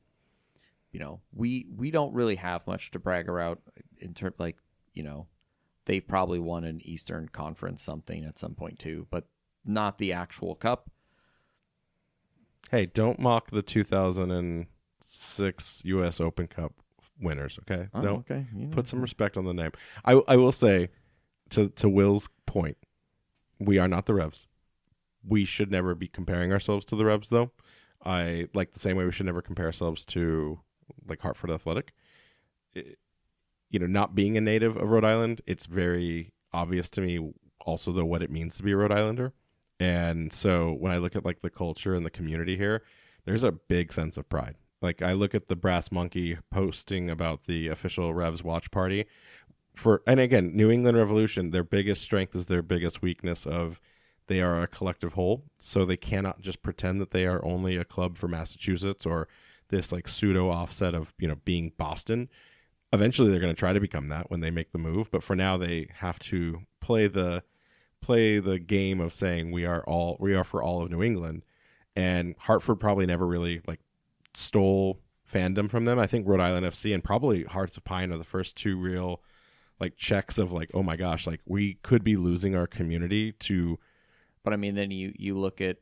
we don't really have much to brag about in terms they've probably won an Eastern Conference something at some point too, but not the actual cup. Hey, don't mock the 2006 U.S. Open Cup winners, okay? Okay. Put some respect on the name. I will say, to Will's point, we are not the Revs. We should never be comparing ourselves to the Revs, though. I like the same way we should never compare ourselves to like Hartford Athletic. Not being a native of Rhode Island, it's very obvious to me also, though, what it means to be a Rhode Islander. And so when I look at like the culture and the community here, there's a big sense of pride. Like I look at the Brass Monkey posting about the official Revs watch party and again, New England Revolution, their biggest strength is their biggest weakness of they are a collective whole. So they cannot just pretend that they are only a club for Massachusetts or this like pseudo offset of, being Boston. Eventually they're going to try to become that when they make the move, but for now they have to play the game of saying we are for all of New England. And Hartford probably never really like stole fandom from them. I think Rhode Island FC and probably Hearts of Pine are the first two real like checks of like, oh my gosh, like we could be losing our community to. But I mean, then you look at,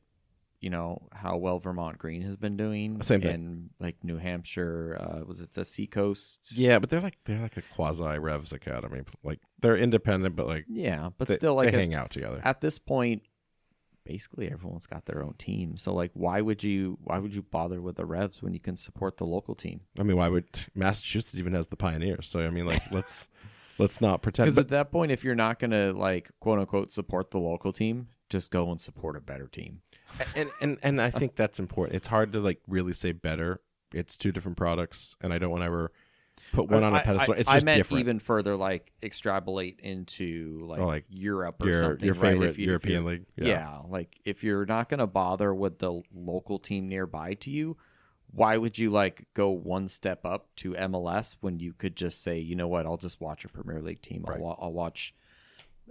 how well Vermont Green has been doing. Same thing. And like New Hampshire, was it the Seacoast? Yeah, but they're like a quasi Revs academy. Like they're independent, but like yeah, but still like they hang out together. At this point, basically everyone's got their own team. So like, why would you bother with the Revs when you can support the local team? I mean, why would Massachusetts even has the Pioneers? So I mean, like let's not pretend. Because at that point, if you're not gonna like quote unquote support the local team, just go and support a better team. And I think that's important. It's hard to like really say better. It's two different products, and I don't want to ever put one on a pedestal. It's just I meant different. Even further, like extrapolate into like Europe or something. Your favorite right? European league. Yeah, like if you're not gonna bother with the local team nearby to you, why would you like go one step up to MLS when you could just say, you know what, I'll just watch a Premier League team. Right. I'll watch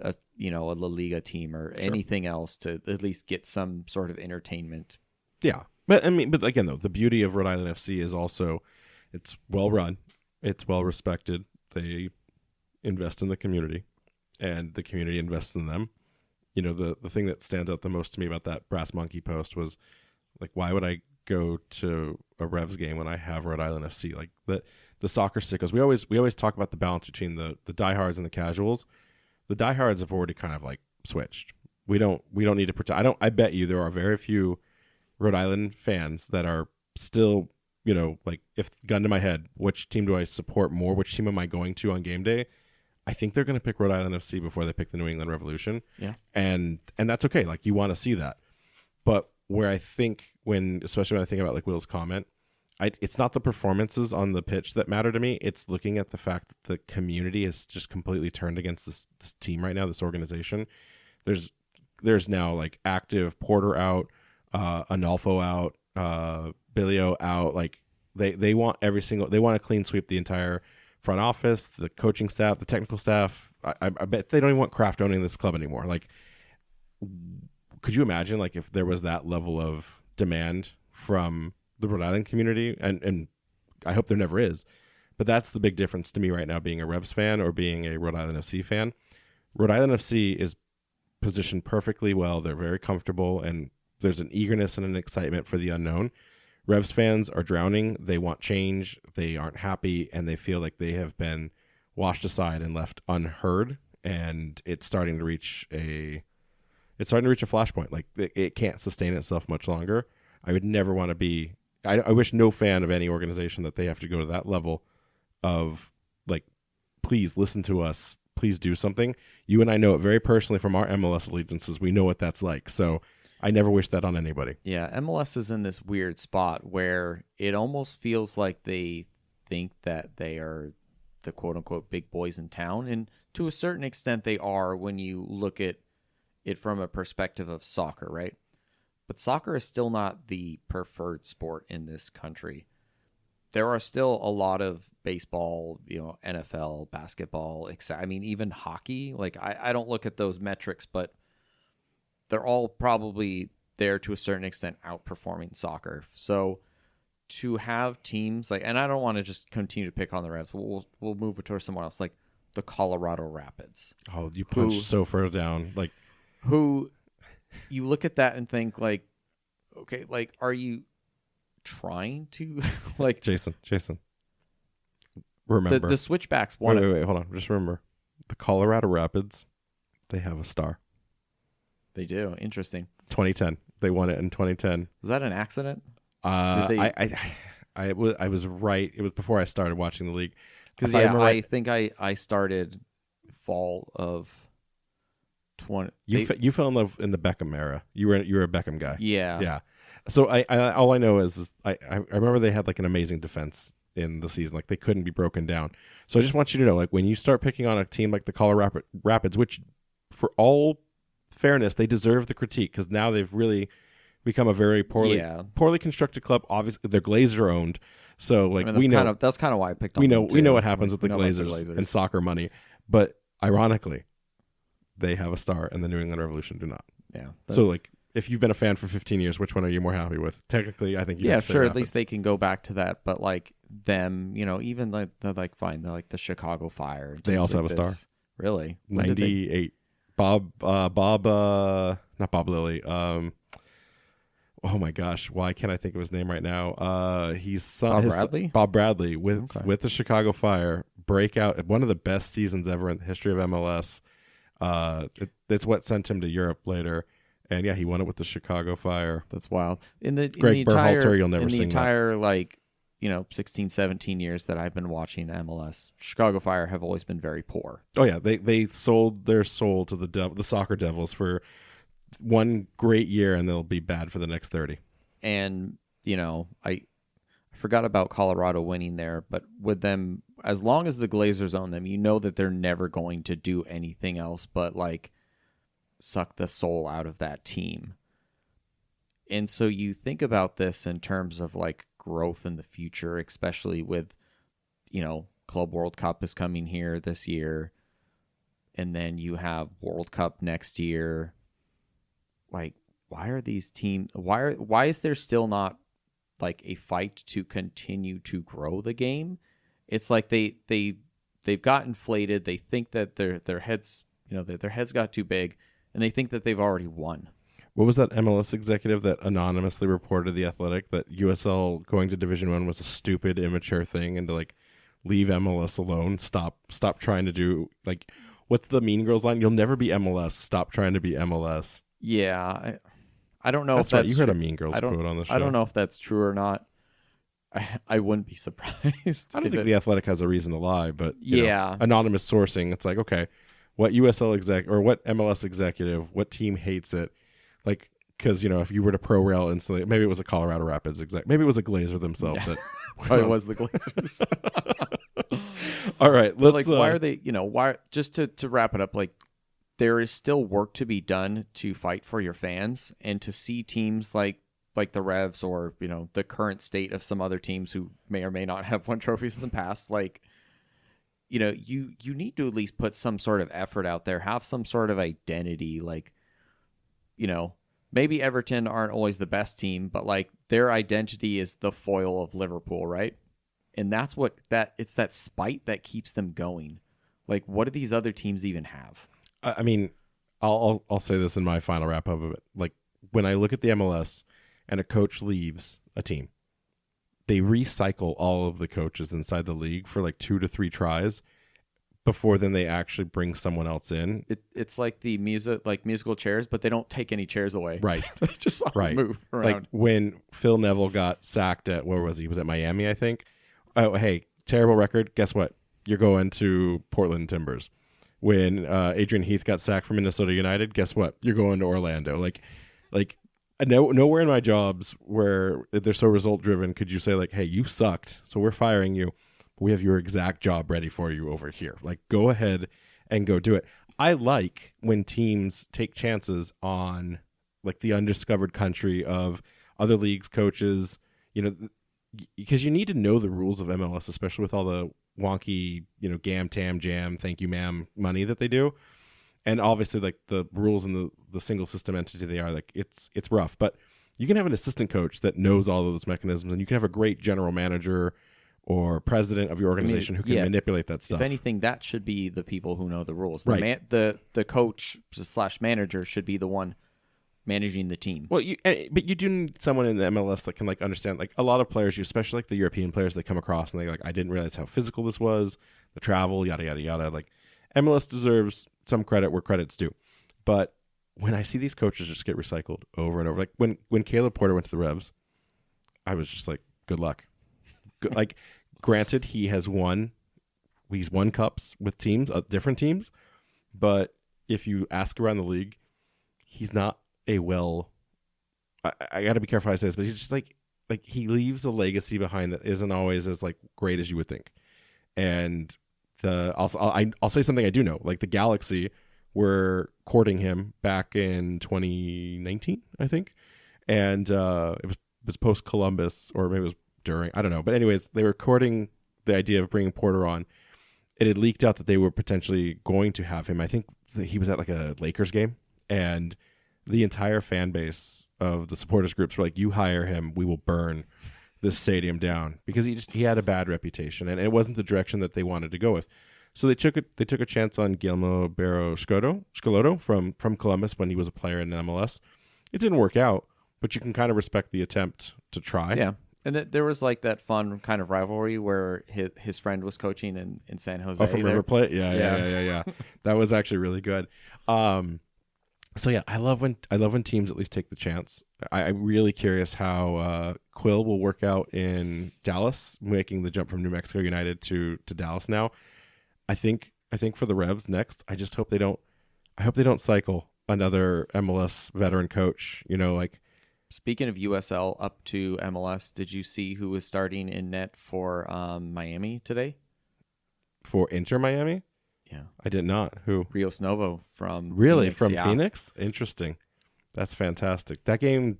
a La Liga team or anything else to at least get some sort of entertainment. Yeah. But again though, the beauty of Rhode Island FC is also it's well run, it's well respected. They invest in the community and the community invests in them. The thing that stands out the most to me about that Brass Monkey post was like, why would I go to a Revs game when I have Rhode Island FC? Like the soccer sickos. We always talk about the balance between the diehards and the casuals. The diehards have already kind of like switched. We don't need to pretend. I bet you there are very few Rhode Island fans that are still, like if gun to my head, which team do I support more? Which team am I going to on game day? I think they're going to pick Rhode Island FC before they pick the New England Revolution. Yeah. And that's okay. Like you want to see that. But where I think especially when I think about like Will's comment, it's not the performances on the pitch that matter to me. It's looking at the fact that the community is just completely turned against this team right now, this organization. There's now like active Porter out, Anolfo out, Billio out. Like they want they want to clean sweep the entire front office, the coaching staff, the technical staff. I bet they don't even want Kraft owning this club anymore. Like, could you imagine like if there was that level of demand from the Rhode Island community? And I hope there never is. But that's the big difference to me right now, being a Revs fan or being a Rhode Island FC fan. Rhode Island FC is positioned perfectly well. They're very comfortable, and there's an eagerness and an excitement for the unknown. Revs fans are drowning. They want change. They aren't happy, and they feel like they have been washed aside and left unheard. And it's starting to reach a flashpoint. Like it can't sustain itself much longer. I would never want to be. I wish no fan of any organization that they have to go to that level of like, please listen to us. Please do something. You and I know it very personally from our MLS allegiances. We know what that's like. So I never wish that on anybody. Yeah, MLS is in this weird spot where it almost feels like they think that they are the quote-unquote big boys in town. And to a certain extent they are when you look at it from a perspective of soccer, right? But soccer is still not the preferred sport in this country. There are still a lot of baseball, NFL, basketball, I mean, even hockey. Like, I don't look at those metrics, but they're all probably there to a certain extent outperforming soccer. So to have teams like, and I don't want to just continue to pick on the Revs. We'll move it towards someone else, like the Colorado Rapids. Oh, you punched so far down. Like, who you look at that and think like, okay, like, are you trying to like Jason, remember the Switchbacks won. Wait, hold on. Just remember the Colorado Rapids, they have a star. They do. Interesting. 2010. They won it in 2010. Was that an accident? I was right. It was before I started watching the league. Because I think I started fall of 20. You fell in love in the Beckham era. You were a Beckham guy. Yeah. Yeah. So I all I know is I remember they had like an amazing defense in the season. Like they couldn't be broken down. So I just want you to know, like when you start picking on a team like the Colorado Rapids, which for all fairness, they deserve the critique because now they've really become a very poorly constructed club. Obviously, they're Glazer owned. So like I mean, that's kind of why I picked on we them, know too. what happens Like, with the we know about Glazers and soccer money. But ironically, they have a star and the New England Revolution do not. Yeah. So like if you've been a fan for 15 years, which one are you more happy with? Technically, I think you have to say sure. Rapids. At least they can go back to that. But like them, even like they're like fine. They're like the Chicago Fire. They also like have a star. Really? 98. Bob, not Bob Lilly. Oh my gosh, why can't I think of his name right now? He's Bradley? Bob Bradley with the Chicago Fire breakout, one of the best seasons ever in the history of MLS. It's what sent him to Europe later, and yeah, he won it with the Chicago Fire. That's wild. Greg Berhalter, you'll never sing entire like 16, 17 years that I've been watching MLS, Chicago Fire have always been very poor. Oh yeah, they sold their soul to the soccer devils for one great year, and they'll be bad for the next 30. And I forgot about Colorado winning there, but with them, as long as the Glazers own them, that they're never going to do anything else but like suck the soul out of that team. And so you think about this in terms of like growth in the future, especially with Club World Cup is coming here this year, and then you have World Cup next year. Like, why are these teams? Why is there still not like a fight to continue to grow the game? It's like they've got inflated. They think that their heads their heads got too big, and they think that they've already won. What was that MLS executive that anonymously reported to The Athletic that USL going to Division I was a stupid, immature thing, and to like leave MLS alone? Stop trying to do like what's the Mean Girls line? You'll never be MLS. Stop trying to be MLS. Yeah, I don't know that's if that's right. You heard a Mean Girls quote on the show. I don't know if that's true or not. I wouldn't be surprised. I don't think The Athletic has a reason to lie, but yeah, anonymous sourcing. It's like, okay, what USL exec or what MLS executive, what team hates it? Like, because if you were to pro rail instantly, maybe it was a Colorado Rapids exec, maybe it was a Glazer themselves. Yeah. That probably was the Glazers. All right, let's. Why are they? Why? Just to wrap it up, like. There is still work to be done to fight for your fans, and to see teams like the Revs or the current state of some other teams who may or may not have won trophies in the past. Like, you need to at least put some sort of effort out there, have some sort of identity. Like, maybe Everton aren't always the best team, but like their identity is the foil of Liverpool, right? And that's it's that spite that keeps them going. Like, what do these other teams even have? I mean, I'll say this in my final wrap up of it. Like when I look at the MLS and a coach leaves a team, they recycle all of the coaches inside the league for like 2 to 3 tries before then they actually bring someone else in. It's like the musical chairs, but they don't take any chairs away. Right. They just move around. Like when Phil Neville got sacked at, where was he? Was at Miami, I think. Oh, hey, terrible record. Guess what? You're going to Portland Timbers. When Adrian Heath got sacked from Minnesota United, guess what? You're going to Orlando. Like, nowhere in my jobs where they're so result driven could you say like, hey, you sucked, so we're firing you. But we have your exact job ready for you over here. Like, go ahead and go do it. I like when teams take chances on like the undiscovered country of other leagues, coaches. Because you need to know the rules of MLS, especially with all the wonky, gam, tam, jam, thank you, ma'am money that they do. And obviously, like the rules in the single system entity they are, like it's rough. But you can have an assistant coach that knows all of those mechanisms, and you can have a great general manager or president of your organization who can manipulate that stuff. If anything, that should be the people who know the rules. Right. The coach / manager should be the one managing the team. Well, but you do need someone in the MLS that can like understand. Like a lot of players, especially like the European players, they come across and they like, I didn't realize how physical this was, the travel, yada yada yada. Like MLS deserves some credit where credit's due. But when I see these coaches just get recycled over and over, like when Caleb Porter went to the Revs, I was just like, good luck. Like, granted, he's won cups with teams, different teams, but if you ask around the league, he's not a I got to be careful how I say this, but he's just like he leaves a legacy behind that isn't always as like great as you would think. And I'll say something I do know. Like the Galaxy were courting him back in 2019, I think, and it was post Columbus, or maybe it was during. I don't know. But anyways, they were courting the idea of bringing Porter on. It had leaked out that they were potentially going to have him. I think he was at like a Lakers game, and the entire fan base of the supporters groups were like, "You hire him, we will burn this stadium down," because he had a bad reputation, and it wasn't the direction that they wanted to go with. So they took a chance on Guillermo Barro Schelotto from Columbus when he was a player in MLS. It didn't work out, but you can kind of respect the attempt to try. Yeah. And there was like that fun kind of rivalry where his friend was coaching in San Jose. Oh, from River Plate? Yeah. That was actually really good. So yeah, I love when teams at least take the chance. I'm really curious how Quill will work out in Dallas, making the jump from New Mexico United to Dallas now. I think for the Revs next, I just hope they don't cycle another MLS veteran coach, like. Speaking of USL up to MLS, did you see who was starting in net for Miami today? For Inter Miami? Yeah. I did not. Who? Rios Novo from Phoenix, Phoenix, from Phoenix? Interesting. That's fantastic. That game,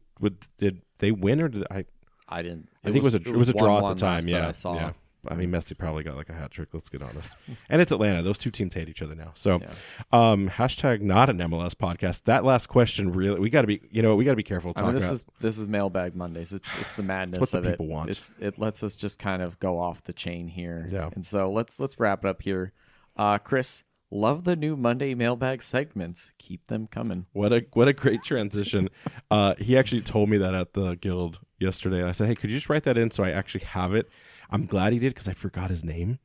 did they win or did I? I didn't. I think it was a draw at the time. Yeah. I saw. Yeah. I mean, Messi probably got like a hat trick. Let's get honest. And it's Atlanta. Those two teams hate each other now. So, hashtag not an MLS podcast. That last question, really, we got to be careful. This is Mailbag Mondays. It's the madness what the of people it. want. It lets us just kind of go off the chain here. Yeah. And so let's wrap it up here. Chris, love the new Monday Mailbag segments. Keep them coming. What a great transition. He actually told me that at the Guild yesterday. And I said, hey, could you just write that in so I actually have it? I'm glad he did because I forgot his name.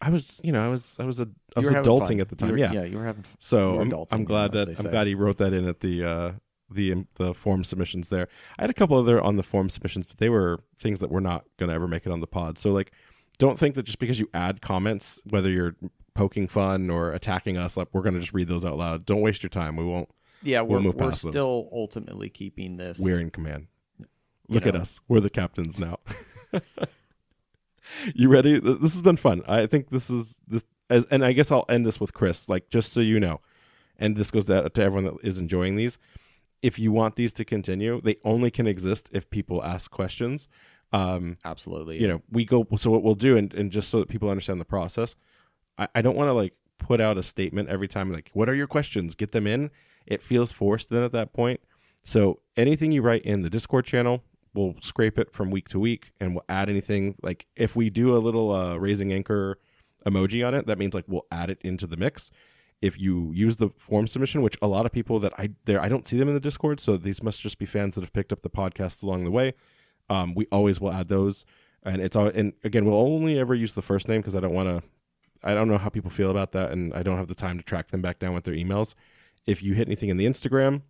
I was adulting at the time. You were having. So I'm glad he wrote that in at the form submissions there. I had a couple other on the form submissions, but they were things that were not going to ever make it on the pod. So like, don't think that just because you add comments, whether you're poking fun or attacking us, like we're going to just read those out loud. Don't waste your time. We won't. Yeah, we're still those. Ultimately keeping this. We're in command. Look at us. We're the captains now. You ready? This has been fun. I think and I guess I'll end this with Chris, like just so you know, and this goes to everyone that is enjoying these. If you want these to continue, they only can exist if people ask questions. Absolutely. So what we'll do, and just so that people understand the process, I don't want to like put out a statement every time like, what are your questions? Get them in. It feels forced then at that point. So anything you write in the Discord channel, we'll scrape it from week to week, and we'll add anything. Like if we do a little raising anchor emoji on it, that means like we'll add it into the mix. If you use the form submission, which a lot of people that I don't see them in the Discord, so these must just be fans that have picked up the podcast along the way. We always will add those, and and again, we'll only ever use the first name because I don't know how people feel about that, and I don't have the time to track them back down with their emails. If you hit anything in the Instagram.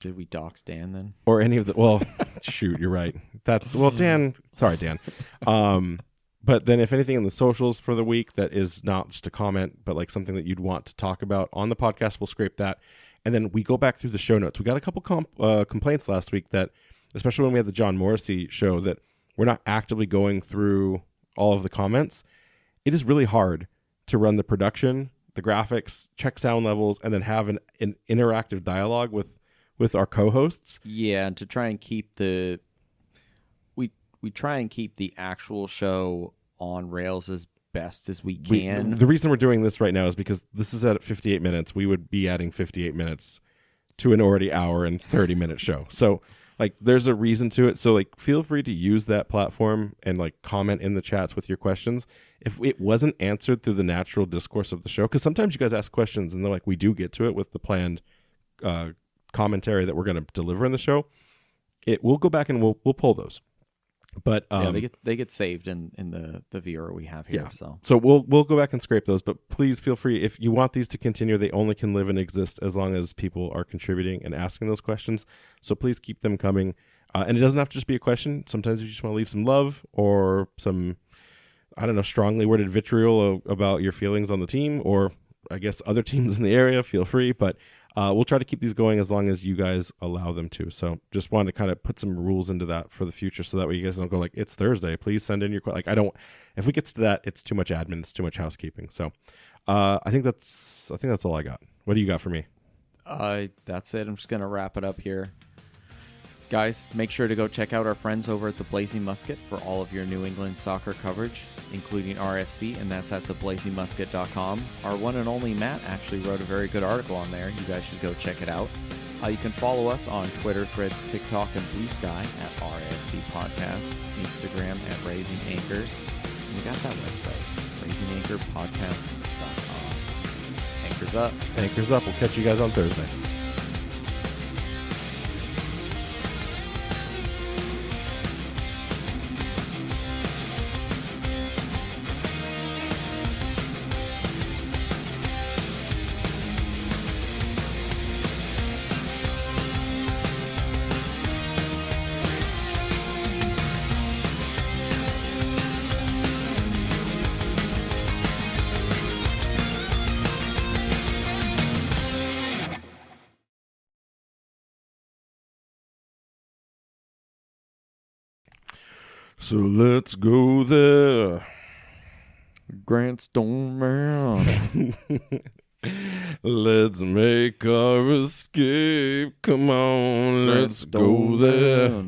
Did we dox Dan then? Or any of the... Well, shoot, you're right. Dan... Sorry, Dan. But then if anything in the socials for the week that is not just a comment, but like something that you'd want to talk about on the podcast, we'll scrape that. And then we go back through the show notes. We got a couple complaints last week that, especially when we had the John Morrissey show, that we're not actively going through all of the comments. It is really hard to run the production, the graphics, check sound levels, and then have an interactive dialogue with our co-hosts. Yeah, and to try and keep we try and keep the actual show on rails as best as we can. The reason we're doing this right now is because this is at 58 minutes. We would be adding 58 minutes to an already hour and 30-minute show. So like there's a reason to it. So like feel free to use that platform and like comment in the chats with your questions. If it wasn't answered through the natural discourse of the show, because sometimes you guys ask questions and they're like, we do get to it with the planned commentary that we're going to deliver in the show. We'll go back and we'll pull those. But they get saved in the viewer we have here. Yeah. So we'll go back and scrape those. But please feel free, if you want these to continue, they only can live and exist as long as people are contributing and asking those questions. So please keep them coming. And it doesn't have to just be a question. Sometimes you just want to leave some love or some, I don't know, strongly worded vitriol about your feelings on the team, or I guess other teams in the area, feel free. But we'll try to keep these going as long as you guys allow them to. So just wanted to kind of put some rules into that for the future, so that way you guys don't go like, it's Thursday, please send in your like. I don't. If it gets to that, it's too much admin, it's too much housekeeping. So I think that's all I got. What do you got for me? That's it. I'm just gonna wrap it up here. Guys, make sure to go check out our friends over at the Blazing Musket for all of your New England soccer coverage, including RFC, and that's at theblazingmusket.com. Our one and only Matt actually wrote a very good article on there. You guys should go check it out. You can follow us on Twitter, Threads, TikTok, and Blue Sky at RFC Podcast, Instagram at Raising Anchor, and we got that website, raisinganchorpodcast.com. Anchors up. Anchors up. We'll catch you guys on Thursday. So let's go there. Grantstone man. Let's make our escape. Come on, let's go there.